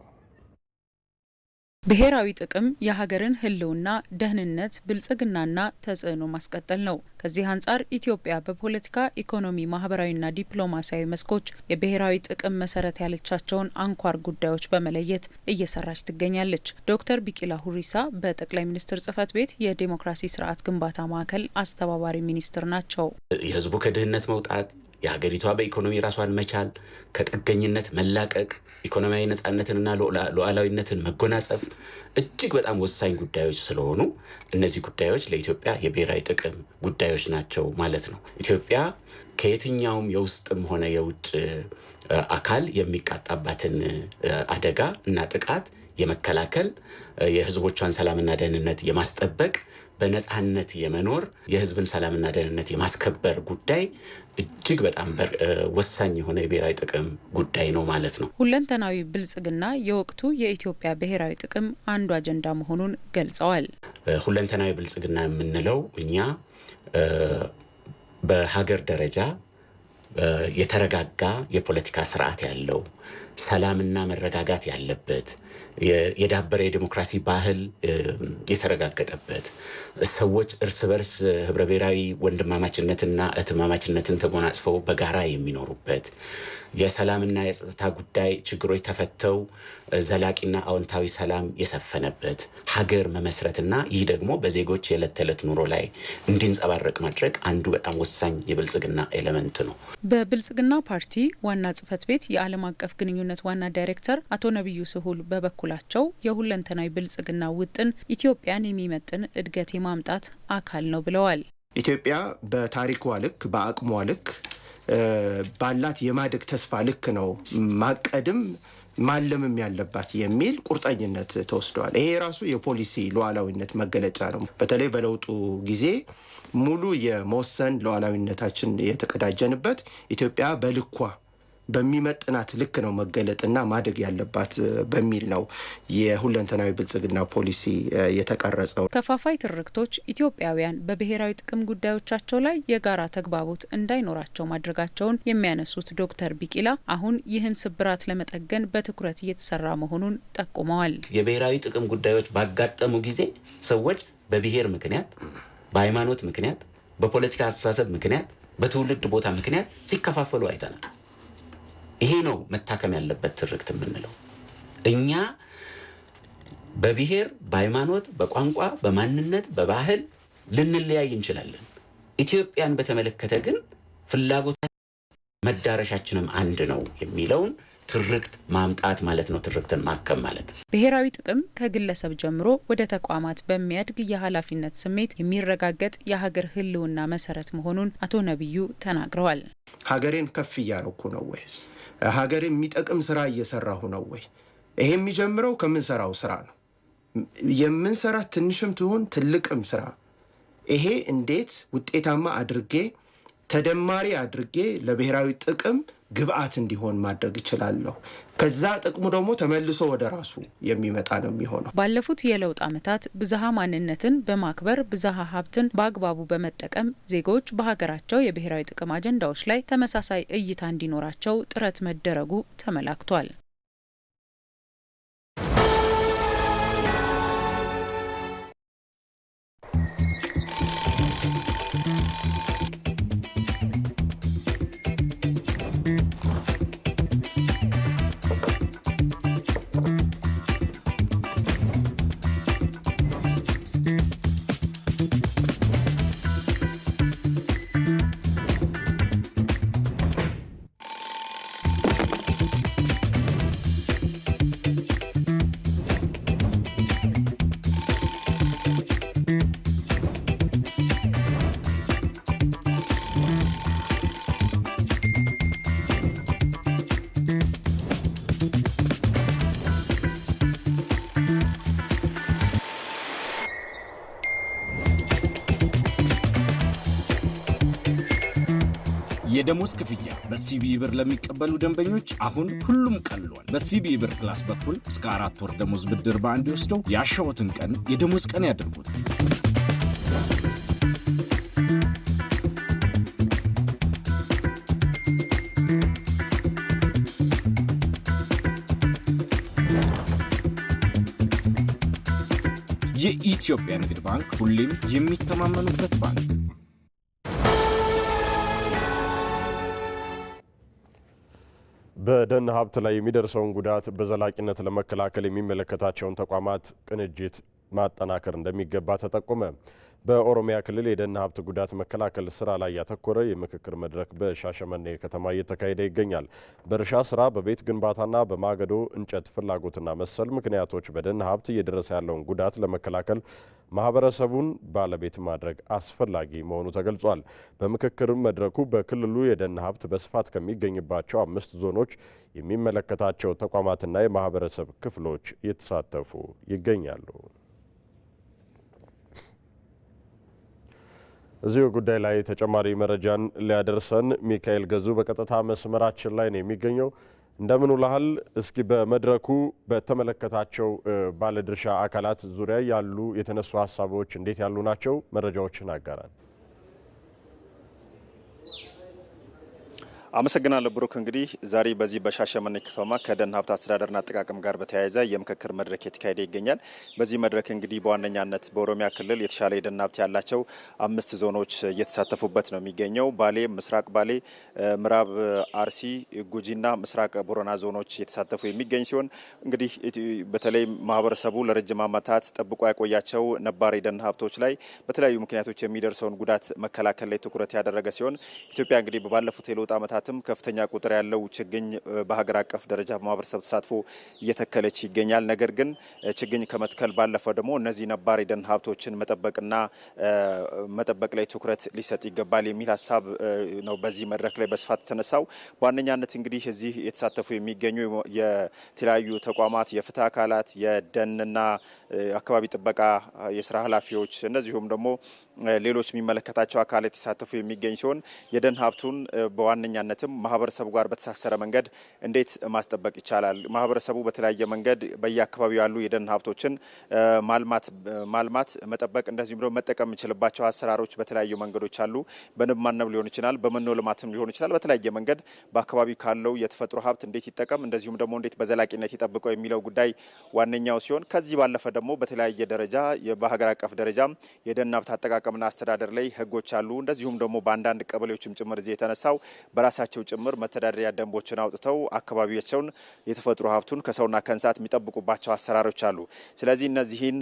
ብሔራዊ ጥቅም የሀገርን ህልውና፣ ደህንነት፣ ብልጽግናና ተጽዕኖ ማስቀጠል ነው። ከዚህ አንጻር ኢትዮጵያ በፖለቲካ፣ ኢኮኖሚ፣ ማህበራዊና ዲፕሎማሲያዊ መስኮች የብሔራዊ ጥቅም መሰረት ያለቻቸውን አንኳር ጉዳዮች በመለየት እየሰራች ትገኛለች። ዶክተር ቢቂላ ሁሪሳ በጠቅላይ ሚኒስትር ጽህፈት ቤት የዲሞክራሲ ስርዓት ግንባታ ማዕከል አስተባባሪ ሚኒስትር ናቸው። የህዝቡ ከድህነት መውጣት፣ የሀገሪቷ በኢኮኖሚ ራሷን መቻል፣ ከጥገኝነት መላቀቅ፣ ኢኮኖሚያዊ ነጻነትንና ሉዓላዊነትን መጎናጸፍ እጅግ በጣም ወሳኝ ጉዳዮች ስለሆኑ እነዚህ ጉዳዮች ለኢትዮጵያ የብሔራዊ ጥቅም ጉዳዮች ናቸው ማለት ነው። ኢትዮጵያ ከየትኛውም የውስጥም ሆነ የውጭ አካል የሚቃጣባትን አደጋ እና ጥቃት የመከላከል፣ የህዝቦቿን ሰላምና ደህንነት የማስጠበቅ፣ በነጻነት የመኖር፣ የህዝብን ሰላምና ደህንነት የማስከበር ጉዳይ እጅግ በጣም ወሳኝ የሆነ የብሔራዊ ጥቅም ጉዳይ ነው ማለት ነው። ሁለንተናዊ ብልጽግና የወቅቱ የኢትዮጵያ ብሔራዊ ጥቅም አንዱ አጀንዳ መሆኑን ገልጸዋል። ሁለንተናዊ ብልጽግና የምንለው እኛ በሀገር ደረጃ የተረጋጋ የፖለቲካ ስርዓት ያለው፣ ሰላምና መረጋጋት ያለበት፣ የዳበረ የዲሞክራሲ ባህል የተረጋገጠበት፣ ሰዎች እርስ በርስ ህብረ ብሔራዊ ወንድማማችነትና እህትማማችነትን ተጎናጽፈው በጋራ የሚኖሩበት፣ የሰላምና የጸጥታ ጉዳይ ችግሮች ተፈተው ዘላቂና አዎንታዊ ሰላም የሰፈነበት ሀገር መመስረትና ይህ ደግሞ በዜጎች የዕለት ተዕለት ኑሮ ላይ እንዲንጸባረቅ ማድረግ አንዱ በጣም ወሳኝ የብልጽግና ኤሌመንት ነው። በብልጽግና ፓርቲ ዋና ጽህፈት ቤት የዓለም አቀፍ ግንኙነት ዋና ዳይሬክተር አቶ ነቢዩ ስሁል በበኩላቸው የሁለንተናዊ ብልጽግና ውጥን ኢትዮጵያን የሚመጥን እድገት የማምጣት አካል ነው ብለዋል። ኢትዮጵያ በታሪኳ ልክ፣ በአቅሟ ልክ፣ ባላት የማደግ ተስፋ ልክ ነው ማቀድም ማለምም ያለባት የሚል ቁርጠኝነት ተወስደዋል። ይሄ ራሱ የፖሊሲ ሉዓላዊነት መገለጫ ነው። በተለይ በለውጡ ጊዜ ሙሉ የመወሰን ሉዓላዊነታችን የተቀዳጀንበት ኢትዮጵያ በልኳ በሚመጥናት ልክ ነው መገለጥና ማደግ ያለባት በሚል ነው የሁለንተናዊ ብልጽግና ፖሊሲ የተቀረጸው። ከፋፋይ ትርክቶች ኢትዮጵያውያን በብሔራዊ ጥቅም ጉዳዮቻቸው ላይ የጋራ ተግባቦት እንዳይኖራቸው ማድረጋቸውን የሚያነሱት ዶክተር ቢቂላ አሁን ይህን ስብራት ለመጠገን በትኩረት እየተሰራ መሆኑን ጠቁመዋል። የብሔራዊ ጥቅም ጉዳዮች ባጋጠሙ ጊዜ ሰዎች በብሔር ምክንያት፣ በሃይማኖት ምክንያት፣ በፖለቲካ አስተሳሰብ ምክንያት፣ በትውልድ ቦታ ምክንያት ሲከፋፈሉ አይተናል። ይሄ ነው መታከም ያለበት ትርክት የምንለው። እኛ በብሔር፣ በሃይማኖት፣ በቋንቋ፣ በማንነት፣ በባህል ልንለያይ እንችላለን። ኢትዮጵያን በተመለከተ ግን ፍላጎት መዳረሻችንም አንድ ነው የሚለውን ትርክት ማምጣት ማለት ነው። ትርክትን ማከም ማለት ብሔራዊ ጥቅም ከግለሰብ ጀምሮ ወደ ተቋማት በሚያድግ የኃላፊነት ስሜት የሚረጋገጥ የሀገር ህልውና መሰረት መሆኑን አቶ ነቢዩ ተናግረዋል። ሀገሬን ከፍ እያረኩ ነው ወይ? ሀገሬን የሚጠቅም ስራ እየሰራሁ ነው ወይ? ይሄ የሚጀምረው ከምንሰራው ስራ ነው። የምንሰራት ትንሽም ትሁን ትልቅም ስራ ይሄ እንዴት ውጤታማ አድርጌ ተደማሪ አድርጌ ለብሔራዊ ጥቅም ግብአት እንዲሆን ማድረግ እችላለሁ። ከዛ ጥቅሙ ደግሞ ተመልሶ ወደ ራሱ የሚመጣ ነው የሚሆነው። ባለፉት የለውጥ ዓመታት ብዝሃ ማንነትን በማክበር ብዝሃ ሀብትን በአግባቡ በመጠቀም ዜጎች በሀገራቸው የብሔራዊ ጥቅም አጀንዳዎች ላይ ተመሳሳይ እይታ እንዲኖራቸው ጥረት መደረጉ ተመላክቷል። የደሞዝ ክፍያ በሲቢኢ ብር ለሚቀበሉ ደንበኞች አሁን ሁሉም ቀሏል። በሲቢኢ ብር ፕላስ በኩል እስከ 4 ወር ደሞዝ ብድር በአንድ ወስደው ያሻዎትን ቀን የደሞዝ ቀን ያድርጉት። የኢትዮጵያ ንግድ ባንክ ሁሌም የሚተማመኑበት ባንክ። በደን ሀብት ላይ የሚደርሰውን ጉዳት በዘላቂነት ለመከላከል የሚመለከታቸውን ተቋማት ቅንጅት ማጠናከር እንደሚገባ ተጠቆመ። በኦሮሚያ ክልል የደን ሀብት ጉዳት መከላከል ስራ ላይ ያተኮረ የምክክር መድረክ በሻሸመኔ ከተማ እየተካሄደ ይገኛል። በእርሻ ስራ፣ በቤት ግንባታና በማገዶ እንጨት ፍላጎትና መሰል ምክንያቶች በደን ሀብት እየደረሰ ያለውን ጉዳት ለመከላከል ማህበረሰቡን ባለቤት ማድረግ አስፈላጊ መሆኑ ተገልጿል። በምክክር መድረኩ በክልሉ የደን ሀብት በስፋት ከሚገኝባቸው 5 ዞኖች የሚመለከታቸው ተቋማትና የማህበረሰብ ክፍሎች እየተሳተፉ ይገኛሉ። እዚሁ ጉዳይ ላይ ተጨማሪ መረጃን ሊያደርሰን ሚካኤል ገዙ በቀጥታ መስመራችን ላይ ነው የሚገኘው። እንደምን ውለሃል? እስኪ በመድረኩ በተመለከታቸው ባለድርሻ አካላት ዙሪያ ያሉ የተነሱ ሀሳቦች እንዴት ያሉ ናቸው? መረጃዎችን አጋራን። አመሰግናለሁ ብሩክ። እንግዲህ ዛሬ በዚህ በሻሸመኔ ከተማ ከደን ሀብት አስተዳደርና አጠቃቀም ጋር በተያያዘ የምክክር መድረክ የተካሄደ ይገኛል። በዚህ መድረክ እንግዲህ በዋነኛነት በኦሮሚያ ክልል የተሻለ የደን ሀብት ያላቸው 5 ዞኖች እየተሳተፉበት ነው የሚገኘው። ባሌ፣ ምስራቅ ባሌ፣ ምዕራብ አርሲ፣ ጉጂና ምስራቅ ቦረና ዞኖች እየተሳተፉ የሚገኝ ሲሆን እንግዲህ በተለይ ማህበረሰቡ ለረጅም ዓመታት ጠብቆ ያቆያቸው ነባር የደን ሀብቶች ላይ በተለያዩ ምክንያቶች የሚደርሰውን ጉዳት መከላከል ላይ ትኩረት ያደረገ ሲሆን ኢትዮጵያ እንግዲህ ባለፉት የለውጥ ዓመታት ከፍተኛ ቁጥር ያለው ችግኝ በሀገር አቀፍ ደረጃ በማህበረሰብ ተሳትፎ እየተከለች ይገኛል። ነገር ግን ችግኝ ከመትከል ባለፈ ደግሞ እነዚህ ነባር የደን ሀብቶችን መጠበቅ ላይ ትኩረት ሊሰጥ ይገባል የሚል ሀሳብ ነው በዚህ መድረክ ላይ በስፋት የተነሳው። በዋነኛነት እንግዲህ እዚህ የተሳተፉ የሚገኙ የተለያዩ ተቋማት፣ የፍትህ አካላት፣ የደንና አካባቢ ጥበቃ የስራ ኃላፊዎች እንደዚሁም ደግሞ ሌሎች የሚመለከታቸው አካላት የተሳተፉ የሚገኝ ሲሆን የደን ሀብቱን በዋነኛነትም ማህበረሰቡ ጋር በተሳሰረ መንገድ እንዴት ማስጠበቅ ይቻላል፣ ማህበረሰቡ በተለያየ መንገድ በየአካባቢው ያሉ የደን ሀብቶችን ማልማት፣ መጠበቅ እንደዚሁም ደግሞ መጠቀም የምንችልባቸው አሰራሮች በተለያዩ መንገዶች አሉ። በንብ ማነብ ሊሆን ይችላል፣ በመኖ ልማትም ሊሆን ይችላል። በተለያየ መንገድ በአካባቢው ካለው የተፈጥሮ ሀብት እንዴት ይጠቀም፣ እንደዚሁም ደግሞ እንዴት በዘላቂነት ይጠብቀው የሚለው ጉዳይ ዋነኛው ሲሆን ከዚህ ባለፈ ደግሞ በተለያየ ደረጃ በሀገር አቀፍ ደረጃም የደን ሀብት አጠቃቀምና አስተዳደር ላይ ህጎች አሉ። እንደዚሁም ደግሞ በአንዳንድ ቀበሌዎችም ጭምር እዚህ የተነሳው በራሳቸው ጭምር መተዳደሪያ ደንቦችን አውጥተው አካባቢያቸውን የተፈጥሮ ሀብቱን ከሰውና ከእንስሳት የሚጠብቁባቸው አሰራሮች አሉ። ስለዚህ እነዚህን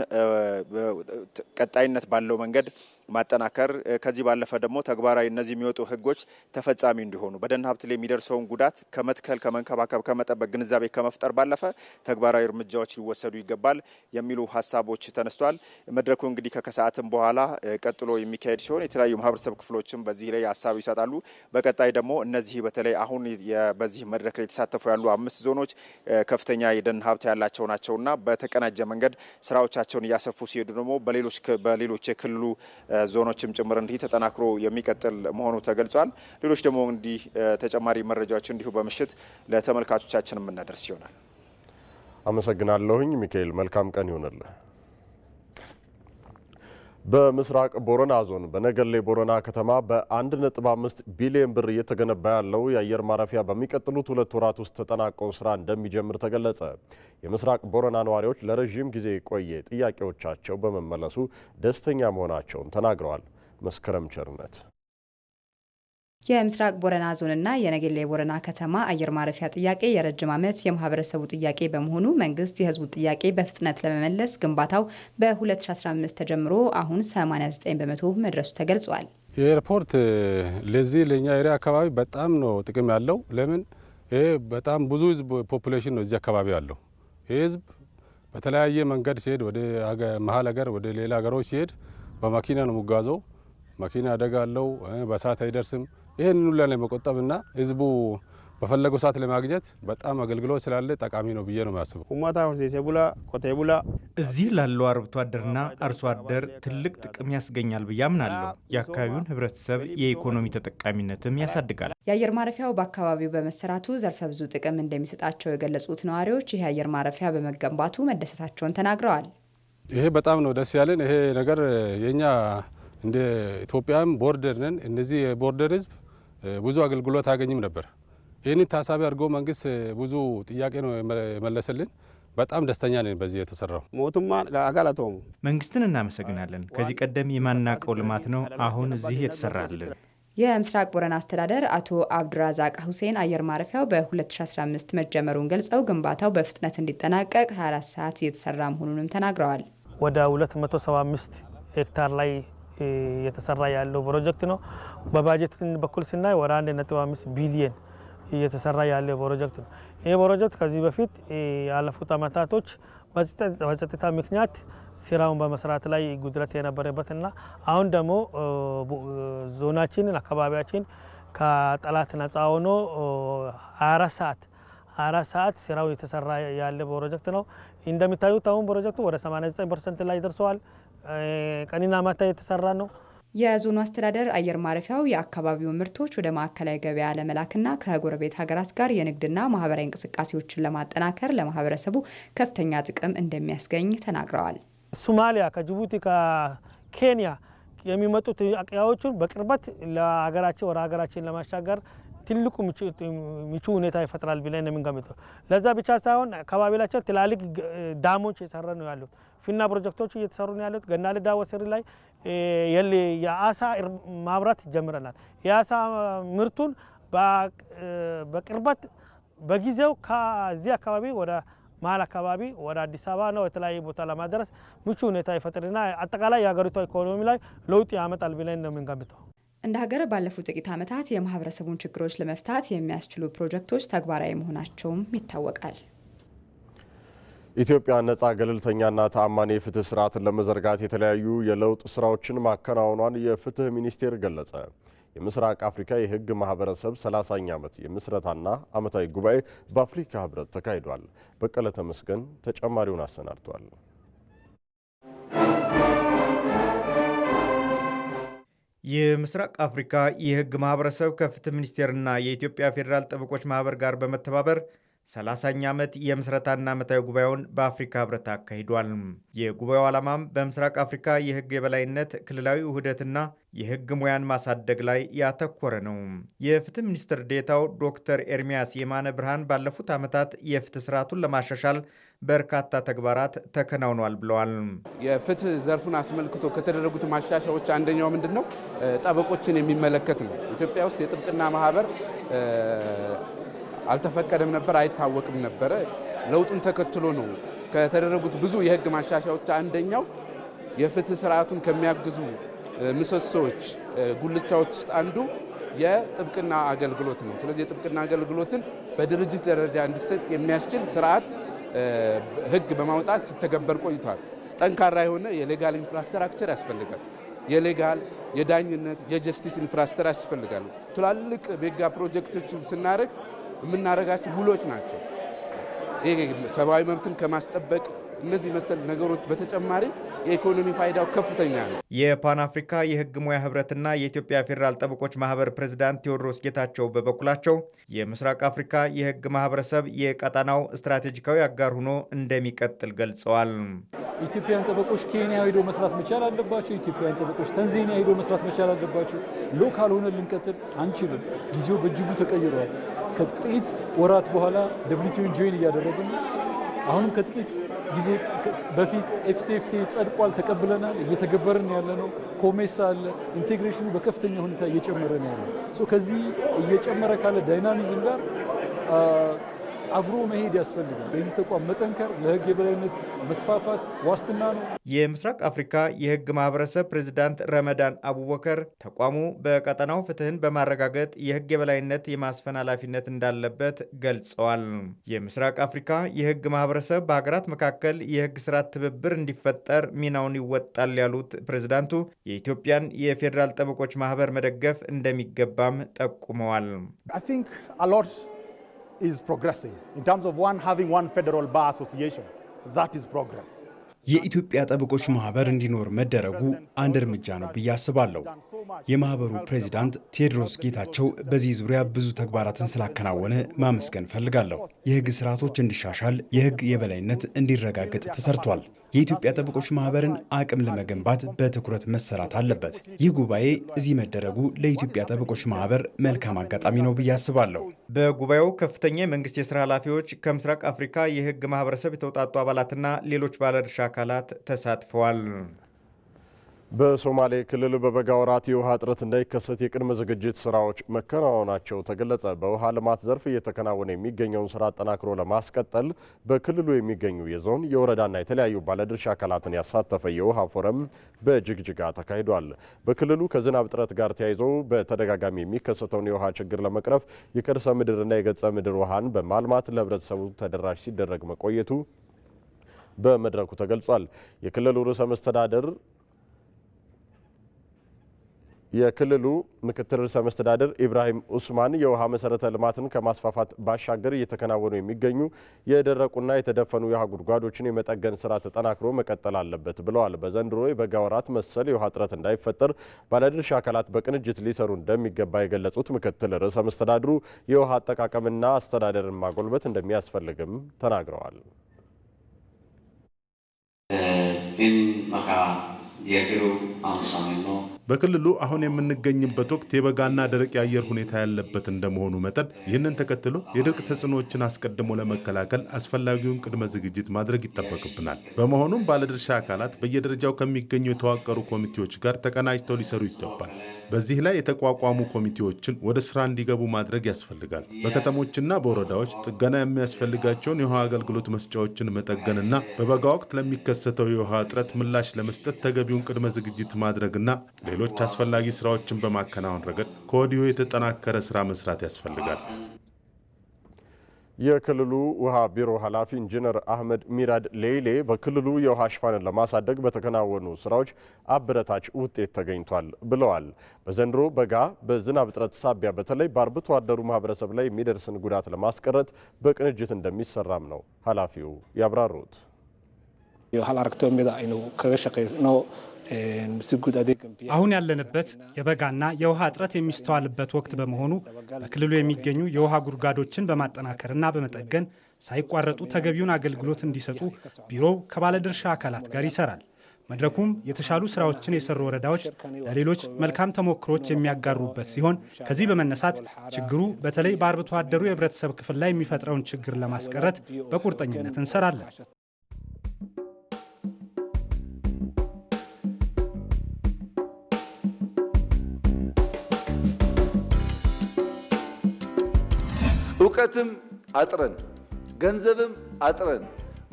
ቀጣይነት ባለው መንገድ ማጠናከር ከዚህ ባለፈ ደግሞ ተግባራዊ እነዚህ የሚወጡ ህጎች ተፈጻሚ እንዲሆኑ በደን ሀብት ላይ የሚደርሰውን ጉዳት ከመትከል፣ ከመንከባከብ፣ ከመጠበቅ ግንዛቤ ከመፍጠር ባለፈ ተግባራዊ እርምጃዎች ሊወሰዱ ይገባል የሚሉ ሀሳቦች ተነስቷል። መድረኩ እንግዲህ ከከሰዓትም በኋላ ቀጥሎ የሚካሄድ ሲሆን የተለያዩ ማህበረሰብ ክፍሎችም በዚህ ላይ ሀሳብ ይሰጣሉ። በቀጣይ ደግሞ እነዚህ በተለይ አሁን በዚህ መድረክ ላይ የተሳተፉ ያሉ 5 ዞኖች ከፍተኛ የደን ሀብት ያላቸው ናቸውና በተቀናጀ መንገድ ስራዎቻቸውን እያሰፉ ሲሄዱ ደግሞ በሌሎች የክልሉ ዞኖችም ጭምር እንዲህ ተጠናክሮ የሚቀጥል መሆኑ ተገልጿል። ሌሎች ደግሞ እንዲህ ተጨማሪ መረጃዎች እንዲሁ በምሽት ለተመልካቾቻችን የምናደርስ ይሆናል። አመሰግናለሁኝ ሚካኤል፣ መልካም ቀን ይሆንልህ። በምስራቅ ቦረና ዞን በነገሌ ቦረና ከተማ በ1.5 ቢሊዮን ብር እየተገነባ ያለው የአየር ማረፊያ በሚቀጥሉት 2 ወራት ውስጥ ተጠናቆ ስራ እንደሚጀምር ተገለጸ። የምስራቅ ቦረና ነዋሪዎች ለረጅም ጊዜ የቆየ ጥያቄዎቻቸው በመመለሱ ደስተኛ መሆናቸውን ተናግረዋል። መስከረም ቸርነት የምስራቅ ቦረና ዞንና የነገሌ ቦረና ከተማ አየር ማረፊያ ጥያቄ የረጅም ዓመት የማህበረሰቡ ጥያቄ በመሆኑ መንግስት የህዝቡ ጥያቄ በፍጥነት ለመመለስ ግንባታው በ2015 ተጀምሮ አሁን 89 በመቶ መድረሱ ተገልጿል። የኤርፖርት ለዚህ ለኛ ኤሪያ አካባቢ በጣም ነው ጥቅም ያለው። ለምን ይሄ በጣም ብዙ ህዝብ ፖፑሌሽን ነው እዚህ አካባቢ ያለው። ይህ ህዝብ በተለያየ መንገድ ሲሄድ ወደ መሀል ሀገር ወደ ሌላ ሀገሮች ሲሄድ በመኪና ነው የሚጓዘው። መኪና አደጋ አለው፣ በሰዓት አይደርስም። ይህን ሁሉ ለመቆጠብና ህዝቡ በፈለገው ሰዓት ለማግኘት በጣም አገልግሎት ስላለ ጠቃሚ ነው ብዬ ነው የሚያስበው። እዚህ ላለው አርብቶ አደርና አርሶ አደር ትልቅ ጥቅም ያስገኛል ብዬ አምናለሁ። የአካባቢውን ህብረተሰብ የኢኮኖሚ ተጠቃሚነትም ያሳድጋል። የአየር ማረፊያው በአካባቢው በመሰራቱ ዘርፈ ብዙ ጥቅም እንደሚሰጣቸው የገለጹት ነዋሪዎች ይህ የአየር ማረፊያ በመገንባቱ መደሰታቸውን ተናግረዋል። ይሄ በጣም ነው ደስ ያለን። ይሄ ነገር የኛ እንደ ኢትዮጵያም ቦርደር ነን። እነዚህ የቦርደር ህዝብ ብዙ አገልግሎት አያገኝም ነበር። ይህንን ታሳቢ አድርጎ መንግስት ብዙ ጥያቄ ነው የመለሰልን። በጣም ደስተኛ ነን በዚህ የተሰራው። መንግስትን እናመሰግናለን። ከዚህ ቀደም የማናቀው ልማት ነው አሁን እዚህ የተሰራልን። የምስራቅ ቦረና አስተዳደር አቶ አብዱራዛቅ ሁሴን አየር ማረፊያው በ2015 መጀመሩን ገልጸው ግንባታው በፍጥነት እንዲጠናቀቅ 24 ሰዓት እየተሰራ መሆኑንም ተናግረዋል። ወደ 275 ሄክታር ላይ እየተሰራ ያለው ፕሮጀክት ነው። በባጀት በኩል ስናይ ወደ 1.5 ቢሊዮን እየተሰራ ያለው ፕሮጀክት ነው። ይህ ፕሮጀክት ከዚህ በፊት ያለፉት አመታቶች በጸጥታ ምክንያት ስራውን በመስራት ላይ ጉድለት የነበረበትና አሁን ደግሞ ዞናችንን አካባቢያችን ከጠላት ነጻ ሆኖ 24 ሰዓት ስራው የተሰራ ያለ ፕሮጀክት ነው። እንደሚታዩት አሁን ፕሮጀክቱ ወደ 89% ላይ ደርሰዋል። ቀንና ማታ የተሰራ ነው። የዞኑ አስተዳደር አየር ማረፊያው የአካባቢው ምርቶች ወደ ማዕከላዊ ገበያ ለመላክና ከጎረቤት ሀገራት ጋር የንግድና ማህበራዊ እንቅስቃሴዎችን ለማጠናከር ለማህበረሰቡ ከፍተኛ ጥቅም እንደሚያስገኝ ተናግረዋል። ሶማሊያ፣ ከጅቡቲ፣ ከኬንያ የሚመጡት እቃዎችን በቅርበት ለሀገራችን ወደ ሀገራችን ለማሻገር ትልቁ ምቹ ሁኔታ ይፈጥራል ብለን የምንገምተው። ለዛ ብቻ ሳይሆን አካባቢያቸው ትላልቅ ዳሞች እየሰራ ነው ያሉት። ፊና ፕሮጀክቶች እየተሰሩ ነው ያሉት። ገናሌ ዳወሰሪ ላይ የአሳ ማብራት ጀምረናል። የአሳ ምርቱን በቅርበት በጊዜው ከዚህ አካባቢ ወደ መሀል አካባቢ ወደ አዲስ አበባ ነው የተለያየ ቦታ ለማድረስ ምቹ ሁኔታ ይፈጥርና አጠቃላይ የሀገሪቷ ኢኮኖሚ ላይ ለውጥ ያመጣል ብለን ነው የምንገምተው። እንደ ሀገር ባለፉት ጥቂት ዓመታት የማህበረሰቡን ችግሮች ለመፍታት የሚያስችሉ ፕሮጀክቶች ተግባራዊ መሆናቸውም ይታወቃል። ኢትዮጵያ ነጻ፣ ገለልተኛና ተአማኒ የፍትህ ስርዓትን ለመዘርጋት የተለያዩ የለውጥ ስራዎችን ማከናወኗን የፍትህ ሚኒስቴር ገለጸ። የምስራቅ አፍሪካ የህግ ማህበረሰብ 30ኛ ዓመት የምስረታና ዓመታዊ ጉባኤ በአፍሪካ ህብረት ተካሂዷል። በቀለ ተመስገን ተጨማሪውን አሰናድቷል። የምስራቅ አፍሪካ የህግ ማህበረሰብ ከፍትህ ሚኒስቴርና የኢትዮጵያ ፌዴራል ጠበቆች ማህበር ጋር በመተባበር 30ኛ ዓመት የምስረታና ዓመታዊ ጉባኤውን በአፍሪካ ህብረት አካሂዷል። የጉባኤው ዓላማም በምስራቅ አፍሪካ የህግ የበላይነት፣ ክልላዊ ውህደትና የህግ ሙያን ማሳደግ ላይ ያተኮረ ነው። የፍትህ ሚኒስትር ዴኤታው ዶክተር ኤርሚያስ የማነ ብርሃን ባለፉት ዓመታት የፍትህ ስርዓቱን ለማሻሻል በርካታ ተግባራት ተከናውኗል ብለዋል። የፍትህ ዘርፉን አስመልክቶ ከተደረጉት ማሻሻያዎች አንደኛው ምንድን ነው? ጠበቆችን የሚመለከት ነው። ኢትዮጵያ ውስጥ የጥብቅና ማህበር አልተፈቀደም ነበር፣ አይታወቅም ነበረ። ለውጡን ተከትሎ ነው ከተደረጉት ብዙ የህግ ማሻሻያዎች አንደኛው የፍትህ ስርዓቱን ከሚያግዙ ምሰሶዎች፣ ጉልቻዎች ውስጥ አንዱ የጥብቅና አገልግሎት ነው። ስለዚህ የጥብቅና አገልግሎትን በድርጅት ደረጃ እንዲሰጥ የሚያስችል ስርዓት ህግ በማውጣት ሲተገበር ቆይቷል። ጠንካራ የሆነ የሌጋል ኢንፍራስትራክቸር ያስፈልጋል። የሌጋል የዳኝነት የጀስቲስ ኢንፍራስትራክቸር ያስፈልጋሉ። ትላልቅ ሜጋ ፕሮጀክቶችን ስናደርግ የምናደርጋቸው ውሎች ናቸው። ይሄ ሰብአዊ መብትን ከማስጠበቅ እነዚህ መሰል ነገሮች በተጨማሪ የኢኮኖሚ ፋይዳው ከፍተኛ ነው። የፓን አፍሪካ የህግ ሙያ ህብረትና የኢትዮጵያ ፌዴራል ጠበቆች ማህበር ፕሬዝዳንት ቴዎድሮስ ጌታቸው በበኩላቸው የምስራቅ አፍሪካ የህግ ማህበረሰብ የቀጣናው ስትራቴጂካዊ አጋር ሆኖ እንደሚቀጥል ገልጸዋል። ኢትዮጵያውያን ጠበቆች ኬንያ ሄዶ መስራት መቻል አለባቸው። ኢትዮጵያውያን ጠበቆች ታንዛኒያ ሄዶ መስራት መቻል አለባቸው። ሎካል ሆነ ልንቀጥል አንችልም። ጊዜው በእጅጉ ተቀይሯል። ከጥቂት ወራት በኋላ WTOን ጆይን እያደረግን አሁንም ከጥቂት ጊዜ በፊት ኤፍሲኤፍቲ ጸድቋል፣ ተቀብለናል፣ እየተገበርን ያለ ነው። ኮሜሳ አለ። ኢንቴግሬሽኑ በከፍተኛ ሁኔታ እየጨመረ ነው ያለው። ከዚህ እየጨመረ ካለ ዳይናሚዝም ጋር አብሮ መሄድ ያስፈልጋል። የዚህ ተቋም መጠንከር ለህግ የበላይነት መስፋፋት ዋስትና ነው። የምስራቅ አፍሪካ የህግ ማህበረሰብ ፕሬዝዳንት ረመዳን አቡበከር ተቋሙ በቀጠናው ፍትህን በማረጋገጥ የህግ የበላይነት የማስፈን ኃላፊነት እንዳለበት ገልጸዋል። የምስራቅ አፍሪካ የህግ ማህበረሰብ በሀገራት መካከል የህግ ስርዓት ትብብር እንዲፈጠር ሚናውን ይወጣል ያሉት ፕሬዝዳንቱ የኢትዮጵያን የፌዴራል ጠበቆች ማህበር መደገፍ እንደሚገባም ጠቁመዋል። is progressing in terms of having one federal bar association. That is progress. የኢትዮጵያ ጠበቆች ማህበር እንዲኖር መደረጉ አንድ እርምጃ ነው ብዬ አስባለሁ። የማህበሩ ፕሬዚዳንት ቴዎድሮስ ጌታቸው በዚህ ዙሪያ ብዙ ተግባራትን ስላከናወነ ማመስገን ፈልጋለሁ። የህግ ስርዓቶች እንዲሻሻል፣ የህግ የበላይነት እንዲረጋገጥ ተሰርቷል። የኢትዮጵያ ጠበቆች ማህበርን አቅም ለመገንባት በትኩረት መሰራት አለበት። ይህ ጉባኤ እዚህ መደረጉ ለኢትዮጵያ ጠበቆች ማህበር መልካም አጋጣሚ ነው ብዬ አስባለሁ። በጉባኤው ከፍተኛ የመንግስት የስራ ኃላፊዎች፣ ከምስራቅ አፍሪካ የህግ ማህበረሰብ የተውጣጡ አባላትና ሌሎች ባለድርሻ አካላት ተሳትፈዋል። በሶማሌ ክልል በበጋ ወራት የውሃ እጥረት እንዳይከሰት የቅድመ ዝግጅት ስራዎች መከናወናቸው ተገለጸ። በውሃ ልማት ዘርፍ እየተከናወነ የሚገኘውን ስራ አጠናክሮ ለማስቀጠል በክልሉ የሚገኙ የዞን የወረዳና የተለያዩ ባለድርሻ አካላትን ያሳተፈ የውሃ ፎረም በጅግጅጋ ተካሂዷል። በክልሉ ከዝናብ እጥረት ጋር ተያይዞ በተደጋጋሚ የሚከሰተውን የውሃ ችግር ለመቅረፍ የከርሰ ምድርና የገጸ ምድር ውሃን በማልማት ለህብረተሰቡ ተደራሽ ሲደረግ መቆየቱ በመድረኩ ተገልጿል። የክልሉ ምክትል ርዕሰ መስተዳድር ኢብራሂም ኡስማን የውሃ መሰረተ ልማትን ከማስፋፋት ባሻገር እየተከናወኑ የሚገኙ የደረቁና የተደፈኑ የውሃ ጉድጓዶችን የመጠገን ስራ ተጠናክሮ መቀጠል አለበት ብለዋል። በዘንድሮ የበጋ ወራት መሰል የውሃ እጥረት እንዳይፈጠር ባለድርሻ አካላት በቅንጅት ሊሰሩ እንደሚገባ የገለጹት ምክትል ርዕሰ መስተዳድሩ የውሃ አጠቃቀምና አስተዳደርን ማጎልበት እንደሚያስፈልግም ተናግረዋል። በክልሉ አሁን የምንገኝበት ወቅት የበጋና ደረቅ የአየር ሁኔታ ያለበት እንደመሆኑ መጠን ይህንን ተከትሎ የድርቅ ተጽዕኖዎችን አስቀድሞ ለመከላከል አስፈላጊውን ቅድመ ዝግጅት ማድረግ ይጠበቅብናል። በመሆኑም ባለድርሻ አካላት በየደረጃው ከሚገኙ የተዋቀሩ ኮሚቴዎች ጋር ተቀናጅተው ሊሰሩ ይገባል። በዚህ ላይ የተቋቋሙ ኮሚቴዎችን ወደ ስራ እንዲገቡ ማድረግ ያስፈልጋል። በከተሞችና በወረዳዎች ጥገና የሚያስፈልጋቸውን የውሃ አገልግሎት መስጫዎችን መጠገንና በበጋ ወቅት ለሚከሰተው የውሃ እጥረት ምላሽ ለመስጠት ተገቢውን ቅድመ ዝግጅት ማድረግና ሌሎች አስፈላጊ ስራዎችን በማከናወን ረገድ ከወዲሁ የተጠናከረ ስራ መስራት ያስፈልጋል። የክልሉ ውሃ ቢሮ ኃላፊ ኢንጂነር አህመድ ሚራድ ሌይሌ በክልሉ የውሃ ሽፋንን ለማሳደግ በተከናወኑ ስራዎች አበረታች ውጤት ተገኝቷል ብለዋል። በዘንድሮ በጋ በዝናብ እጥረት ሳቢያ በተለይ በአርብቶ አደሩ ማህበረሰብ ላይ የሚደርስን ጉዳት ለማስቀረት በቅንጅት እንደሚሰራም ነው ኃላፊው ያብራሩት። አሁን ያለንበት የበጋና የውሃ እጥረት የሚስተዋልበት ወቅት በመሆኑ በክልሉ የሚገኙ የውሃ ጉድጓዶችን በማጠናከርና በመጠገን ሳይቋረጡ ተገቢውን አገልግሎት እንዲሰጡ ቢሮው ከባለድርሻ አካላት ጋር ይሰራል። መድረኩም የተሻሉ ስራዎችን የሰሩ ወረዳዎች ለሌሎች መልካም ተሞክሮች የሚያጋሩበት ሲሆን ከዚህ በመነሳት ችግሩ በተለይ በአርብቶ አደሩ የህብረተሰብ ክፍል ላይ የሚፈጥረውን ችግር ለማስቀረት በቁርጠኝነት እንሰራለን። እውቀትም አጥረን ገንዘብም አጥረን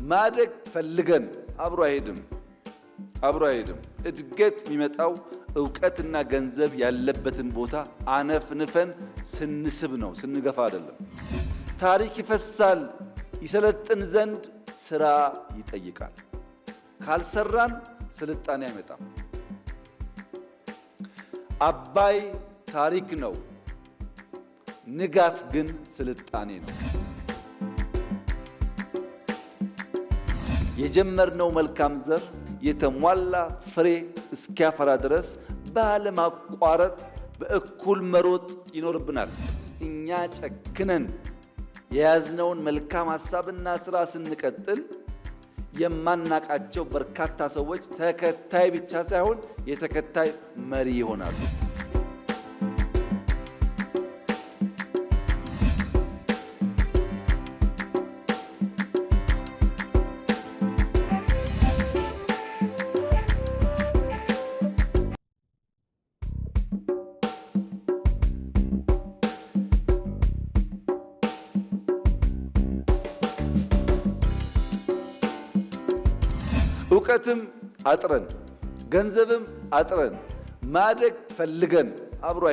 ማደግ ፈልገን አብሮ አይሄድም። እድገት የሚመጣው እውቀትና ገንዘብ ያለበትን ቦታ አነፍንፈን ስንስብ ነው፣ ስንገፋ አይደለም። ታሪክ ይፈሳል። ይሰለጥን ዘንድ ስራ ይጠይቃል። ካልሰራን ስልጣኔ አይመጣም። አባይ ታሪክ ነው፣ ንጋት ግን ስልጣኔ ነው። የጀመርነው መልካም ዘር የተሟላ ፍሬ እስኪያፈራ ድረስ ባለማቋረጥ በእኩል መሮጥ ይኖርብናል። እኛ ጨክነን የያዝነውን መልካም ሐሳብና ስራ ስንቀጥል የማናቃቸው በርካታ ሰዎች ተከታይ ብቻ ሳይሆን የተከታይ መሪ ይሆናሉ። እውቀትም አጥረን ገንዘብም አጥረን ማደግ ፈልገን አብሮ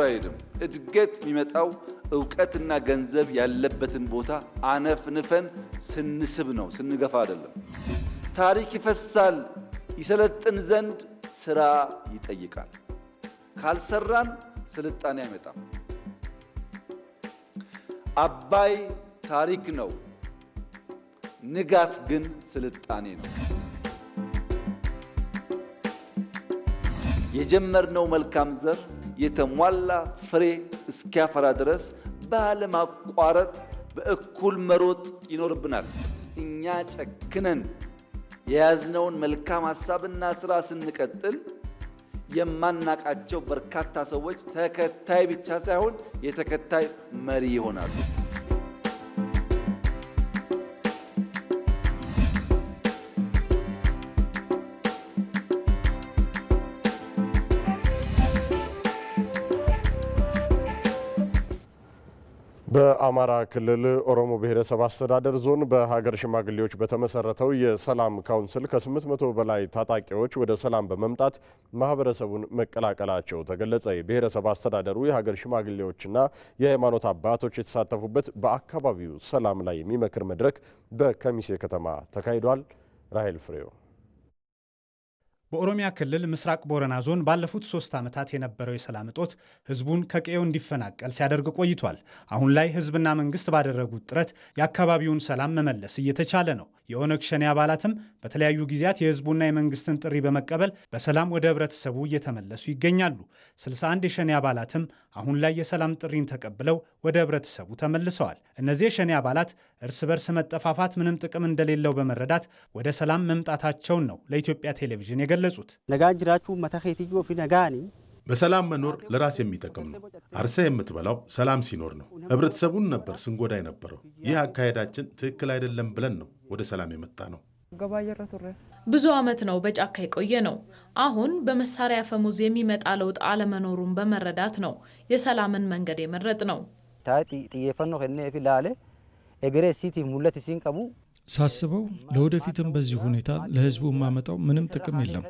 አይሄድም። እድገት የሚመጣው እውቀትና ገንዘብ ያለበትን ቦታ አነፍንፈን ስንስብ ነው፣ ስንገፋ አይደለም። ታሪክ ይፈሳል። ይሰለጥን ዘንድ ስራ ይጠይቃል። ካልሰራን ስልጣኔ አይመጣም። አባይ ታሪክ ነው፣ ንጋት ግን ስልጣኔ ነው። የጀመርነው መልካም ዘር የተሟላ ፍሬ እስኪያፈራ ድረስ ባለማቋረጥ በእኩል መሮጥ ይኖርብናል። እኛ ጨክነን የያዝነውን መልካም ሐሳብና ስራ ስንቀጥል የማናቃቸው በርካታ ሰዎች ተከታይ ብቻ ሳይሆን የተከታይ መሪ ይሆናሉ። በአማራ ክልል ኦሮሞ ብሔረሰብ አስተዳደር ዞን በሀገር ሽማግሌዎች በተመሰረተው የሰላም ካውንስል ከ800 በላይ ታጣቂዎች ወደ ሰላም በመምጣት ማህበረሰቡን መቀላቀላቸው ተገለጸ። የብሔረሰብ አስተዳደሩ የሀገር ሽማግሌዎችና የሃይማኖት አባቶች የተሳተፉበት በአካባቢው ሰላም ላይ የሚመክር መድረክ በከሚሴ ከተማ ተካሂዷል። ራሄል ፍሬው በኦሮሚያ ክልል ምስራቅ ቦረና ዞን ባለፉት 3 ዓመታት የነበረው የሰላም እጦት ህዝቡን ከቀዬው እንዲፈናቀል ሲያደርግ ቆይቷል። አሁን ላይ ህዝብና መንግስት ባደረጉት ጥረት የአካባቢውን ሰላም መመለስ እየተቻለ ነው። የኦነግ ሸኔ አባላትም በተለያዩ ጊዜያት የህዝቡና የመንግስትን ጥሪ በመቀበል በሰላም ወደ ህብረተሰቡ እየተመለሱ ይገኛሉ። 61 የሸኔ አባላትም አሁን ላይ የሰላም ጥሪን ተቀብለው ወደ ህብረተሰቡ ተመልሰዋል። እነዚህ የሸኔ አባላት እርስ በርስ መጠፋፋት ምንም ጥቅም እንደሌለው በመረዳት ወደ ሰላም መምጣታቸውን ነው ለኢትዮጵያ ቴሌቪዥን የገለጹት። ነጋን ጅራችሁ መታኸይትዮ ፊ ነጋኒ በሰላም መኖር ለራስ የሚጠቅም ነው። አርሰ የምትበላው ሰላም ሲኖር ነው። ህብረተሰቡን ነበር ስንጎዳ የነበረው። ይህ አካሄዳችን ትክክል አይደለም ብለን ነው ወደ ሰላም የመጣ ነው። ብዙ ዓመት ነው በጫካ የቆየ ነው። አሁን በመሳሪያ ፈሙዝ የሚመጣ ለውጥ አለመኖሩን በመረዳት ነው የሰላምን መንገድ የመረጥ ነው። ጥየፈኖ ከነፊ ላለ እግሬ ሲቲ ሙለት ሲንቀቡ ሳስበው ለወደፊትም በዚህ ሁኔታ ለህዝቡ ማመጣው ምንም ጥቅም የለም።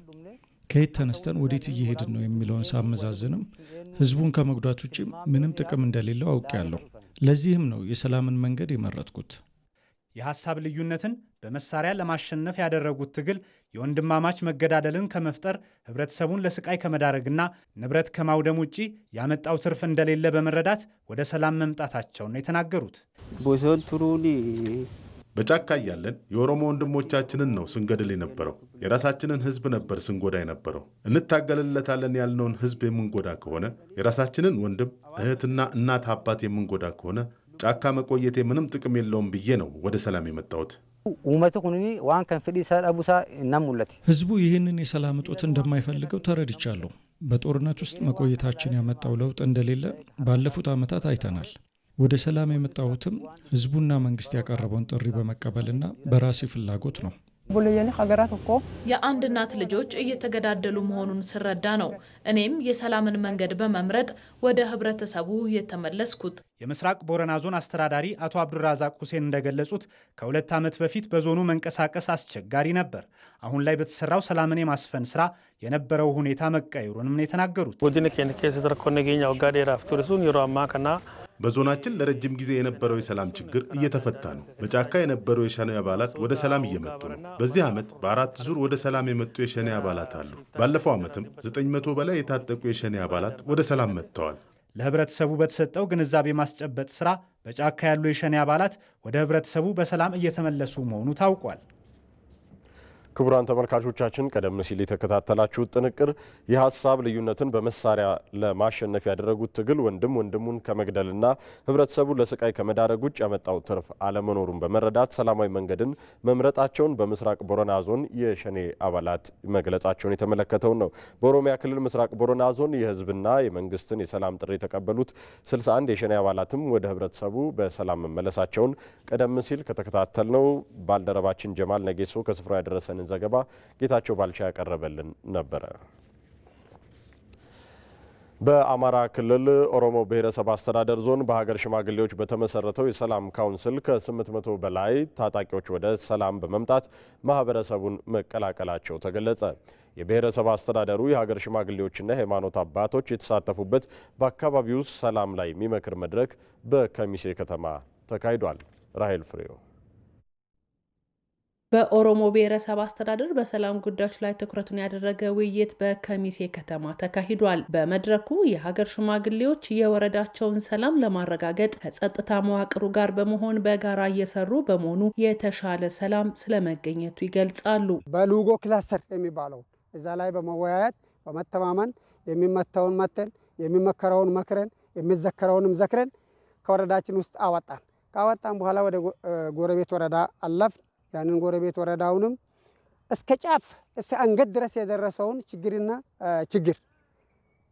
ከየት ተነስተን ወዴት እየሄድን ነው የሚለውን ሳመዛዝንም ህዝቡን ከመጉዳት ውጭ ምንም ጥቅም እንደሌለው አውቄያለሁ። ለዚህም ነው የሰላምን መንገድ የመረጥኩት። የሐሳብ ልዩነትን በመሳሪያ ለማሸነፍ ያደረጉት ትግል የወንድማማች መገዳደልን ከመፍጠር ህብረተሰቡን ለስቃይ ከመዳረግና ንብረት ከማውደም ውጪ ያመጣው ትርፍ እንደሌለ በመረዳት ወደ ሰላም መምጣታቸውን ነው የተናገሩት። ቦሶን ቱሩኒ በጫካ እያለን የኦሮሞ ወንድሞቻችንን ነው ስንገድል የነበረው። የራሳችንን ህዝብ ነበር ስንጎዳ የነበረው። እንታገልለታለን ያልነውን ህዝብ የምንጎዳ ከሆነ የራሳችንን ወንድም እህትና እናት አባት የምንጎዳ ከሆነ ጫካ መቆየቴ ምንም ጥቅም የለውም ብዬ ነው ወደ ሰላም የመጣሁት። ህዝቡ ይህንን የሰላም እጦት እንደማይፈልገው ተረድቻለሁ። በጦርነት ውስጥ መቆየታችን ያመጣው ለውጥ እንደሌለ ባለፉት ዓመታት አይተናል። ወደ ሰላም የመጣሁትም ህዝቡና መንግስት ያቀረበውን ጥሪ በመቀበልና በራሴ ፍላጎት ነው። የአንድ እናት ልጆች እየተገዳደሉ መሆኑን ስረዳ ነው እኔም የሰላምን መንገድ በመምረጥ ወደ ህብረተሰቡ የተመለስኩት። የምስራቅ ቦረና ዞን አስተዳዳሪ አቶ አብዱራዛቅ ሁሴን እንደገለጹት ከ2 ዓመት በፊት በዞኑ መንቀሳቀስ አስቸጋሪ ነበር። አሁን ላይ በተሰራው ሰላምን የማስፈን ስራ የነበረው ሁኔታ መቀየሩንም ነው የተናገሩት። በዞናችን ለረጅም ጊዜ የነበረው የሰላም ችግር እየተፈታ ነው። በጫካ የነበሩ የሸኔ አባላት ወደ ሰላም እየመጡ ነው። በዚህ ዓመት በ4 ዙር ወደ ሰላም የመጡ የሸኔ አባላት አሉ። ባለፈው ዓመትም 900 በላይ የታጠቁ የሸኔ አባላት ወደ ሰላም መጥተዋል። ለህብረተሰቡ በተሰጠው ግንዛቤ ማስጨበጥ ስራ በጫካ ያሉ የሸኔ አባላት ወደ ህብረተሰቡ በሰላም እየተመለሱ መሆኑ ታውቋል። ክቡራን ተመልካቾቻችን ቀደም ሲል የተከታተላችሁት ጥንቅር የሀሳብ ልዩነትን በመሳሪያ ለማሸነፍ ያደረጉት ትግል ወንድም ወንድሙን ከመግደልና ህብረተሰቡ ለስቃይ ከመዳረግ ውጭ ያመጣው ትርፍ አለመኖሩን በመረዳት ሰላማዊ መንገድን መምረጣቸውን በምስራቅ ቦረና ዞን የሸኔ አባላት መግለጻቸውን የተመለከተው ነው። በኦሮሚያ ክልል ምስራቅ ቦረና ዞን የህዝብና የመንግስትን የሰላም ጥሪ የተቀበሉት 61 የሸኔ አባላትም ወደ ህብረተሰቡ በሰላም መመለሳቸውን ቀደም ሲል ከተከታተልነው ባልደረባችን ጀማል ነጌሶ ከስፍራው ያደረሰን ዘገባ ጌታቸው ባልቻ ያቀረበልን ነበረ። በአማራ ክልል ኦሮሞ ብሔረሰብ አስተዳደር ዞን በሀገር ሽማግሌዎች በተመሰረተው የሰላም ካውንስል ከ800 በላይ ታጣቂዎች ወደ ሰላም በመምጣት ማህበረሰቡን መቀላቀላቸው ተገለጸ። የብሔረሰብ አስተዳደሩ የሀገር ሽማግሌዎችና የሃይማኖት አባቶች የተሳተፉበት በአካባቢው ሰላም ላይ የሚመክር መድረክ በከሚሴ ከተማ ተካሂዷል። ራሄል ፍሬው በኦሮሞ ብሔረሰብ አስተዳደር በሰላም ጉዳዮች ላይ ትኩረቱን ያደረገ ውይይት በከሚሴ ከተማ ተካሂዷል። በመድረኩ የሀገር ሽማግሌዎች የወረዳቸውን ሰላም ለማረጋገጥ ከጸጥታ መዋቅሩ ጋር በመሆን በጋራ እየሰሩ በመሆኑ የተሻለ ሰላም ስለመገኘቱ ይገልጻሉ። በሉጎ ክላስተር የሚባለው እዛ ላይ በመወያየት በመተማመን የሚመታውን መተን የሚመከረውን መክረን የሚዘከረውንም ዘክረን ከወረዳችን ውስጥ ካወጣን በኋላ ወደ ጎረቤት ወረዳ አለፍን። ያንን ጎረቤት ወረዳውንም እስከ ጫፍ እስከ አንገት ድረስ የደረሰውን ችግር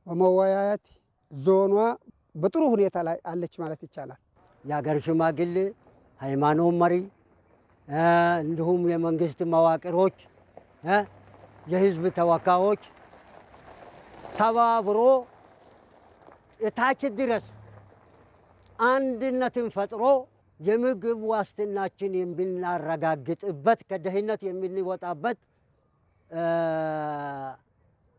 በመወያየት ዞኗ በጥሩ ሁኔታ ላይ አለች ማለት ይቻላል። የሀገር ሽማግሌ፣ ሃይማኖት መሪ እንዲሁም የመንግስት መዋቅሮች፣ የህዝብ ተወካዮች ተባብሮ የታች ድረስ አንድነትን ፈጥሮ የምግብ ዋስትናችን የምናረጋግጥበት ከድህነት የምንወጣበት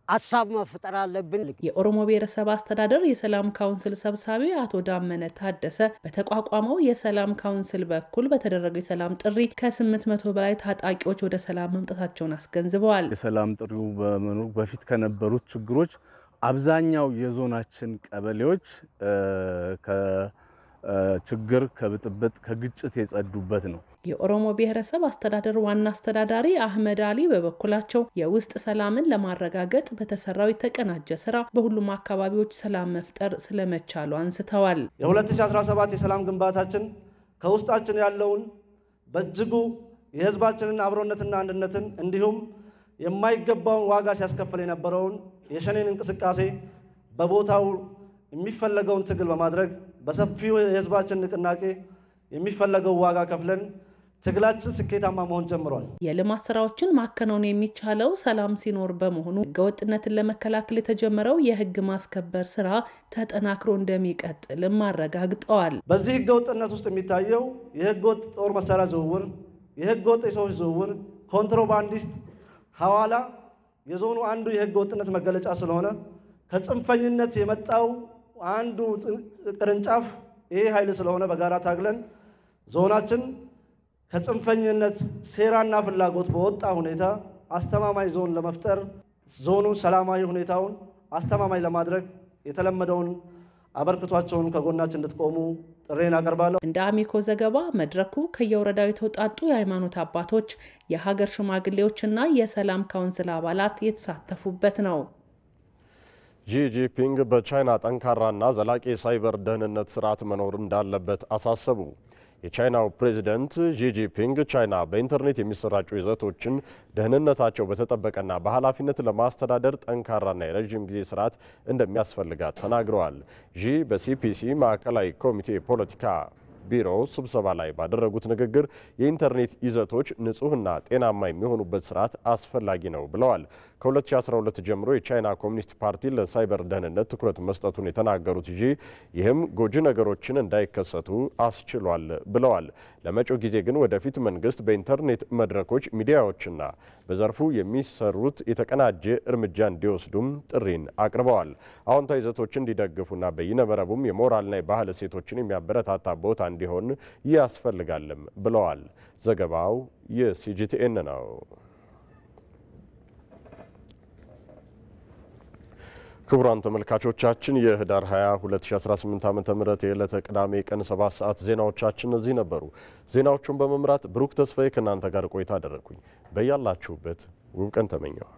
ሀሳብ መፍጠር አለብን። የኦሮሞ ብሔረሰብ አስተዳደር የሰላም ካውንስል ሰብሳቢ አቶ ዳመነ ታደሰ በተቋቋመው የሰላም ካውንስል በኩል በተደረገው የሰላም ጥሪ ከ800 በላይ ታጣቂዎች ወደ ሰላም መምጣታቸውን አስገንዝበዋል። የሰላም ጥሪው በመኖሩ በፊት ከነበሩት ችግሮች አብዛኛው የዞናችን ቀበሌዎች ችግር ከብጥብጥ ከግጭት የጸዱበት ነው። የኦሮሞ ብሔረሰብ አስተዳደር ዋና አስተዳዳሪ አህመድ አሊ በበኩላቸው የውስጥ ሰላምን ለማረጋገጥ በተሰራው የተቀናጀ ስራ በሁሉም አካባቢዎች ሰላም መፍጠር ስለመቻሉ አንስተዋል። የ2017 የሰላም ግንባታችን ከውስጣችን ያለውን በእጅጉ የህዝባችንን አብሮነትና አንድነትን እንዲሁም የማይገባውን ዋጋ ሲያስከፍል የነበረውን የሸኔን እንቅስቃሴ በቦታው የሚፈለገውን ትግል በማድረግ በሰፊው የህዝባችን ንቅናቄ የሚፈለገው ዋጋ ከፍለን ትግላችን ስኬታማ መሆን ጀምሯል። የልማት ስራዎችን ማከናወን የሚቻለው ሰላም ሲኖር በመሆኑ ህገወጥነትን ለመከላከል የተጀመረው የህግ ማስከበር ስራ ተጠናክሮ እንደሚቀጥልም አረጋግጠዋል። በዚህ ህገወጥነት ውስጥ የሚታየው የህገወጥ ጦር መሳሪያ ዝውውር፣ የህገወጥ የሰዎች ዝውውር፣ ኮንትሮባንዲስት፣ ሐዋላ የዞኑ አንዱ የህገወጥነት መገለጫ ስለሆነ ከጽንፈኝነት የመጣው አንዱ ቅርንጫፍ ይሄ ኃይል ስለሆነ በጋራ ታግለን ዞናችን ከጽንፈኝነት ሴራና ፍላጎት በወጣ ሁኔታ አስተማማኝ ዞን ለመፍጠር ዞኑ ሰላማዊ ሁኔታውን አስተማማኝ ለማድረግ የተለመደውን አበርክቷቸውን ከጎናችን እንድትቆሙ ጥሬን አቀርባለሁ። እንደ አሚኮ ዘገባ መድረኩ ከየወረዳው የተውጣጡ የሃይማኖት አባቶች፣ የሀገር ሽማግሌዎችና የሰላም ካውንስል አባላት የተሳተፉበት ነው። ጂ ጂንፒንግ በቻይና ጠንካራና ዘላቂ ሳይበር ደህንነት ስርዓት መኖር እንዳለበት አሳሰቡ። የቻይናው ፕሬዚደንት ጂ ጂንፒንግ ቻይና በኢንተርኔት የሚሰራጩ ይዘቶችን ደህንነታቸው በተጠበቀና በኃላፊነት ለማስተዳደር ጠንካራና የረዥም ጊዜ ስርዓት እንደሚያስፈልጋት ተናግረዋል። ጂ በሲፒሲ ማዕከላዊ ኮሚቴ ፖለቲካ ቢሮ ስብሰባ ላይ ባደረጉት ንግግር የኢንተርኔት ይዘቶች ንጹህና ጤናማ የሚሆኑበት ስርዓት አስፈላጊ ነው ብለዋል። ከ2012 ጀምሮ የቻይና ኮሚኒስት ፓርቲ ለሳይበር ደህንነት ትኩረት መስጠቱን የተናገሩት ይህም ጎጂ ነገሮችን እንዳይከሰቱ አስችሏል ብለዋል። ለመጪው ጊዜ ግን ወደፊት መንግስት በኢንተርኔት መድረኮች ሚዲያዎችና በዘርፉ የሚሰሩት የተቀናጀ እርምጃ እንዲወስዱም ጥሪን አቅርበዋል። አዎንታዊ ይዘቶችን እንዲደግፉና በይነመረቡም የሞራልና የባህል እሴቶችን የሚያበረታታ ቦታ እንዲሆን ያስፈልጋልም ብለዋል። ዘገባው የሲጂቲኤን ነው። ክቡራን ተመልካቾቻችን የህዳር 20 2018 ዓ.ም የዕለተ ቅዳሜ ቀን 7 ሰዓት ዜናዎቻችን እዚህ ነበሩ። ዜናዎቹን በመምራት ብሩክ ተስፋዬ ከእናንተ ጋር ቆይታ አደረግኩኝ። በያላችሁበት ውብ ቀን ተመኘው።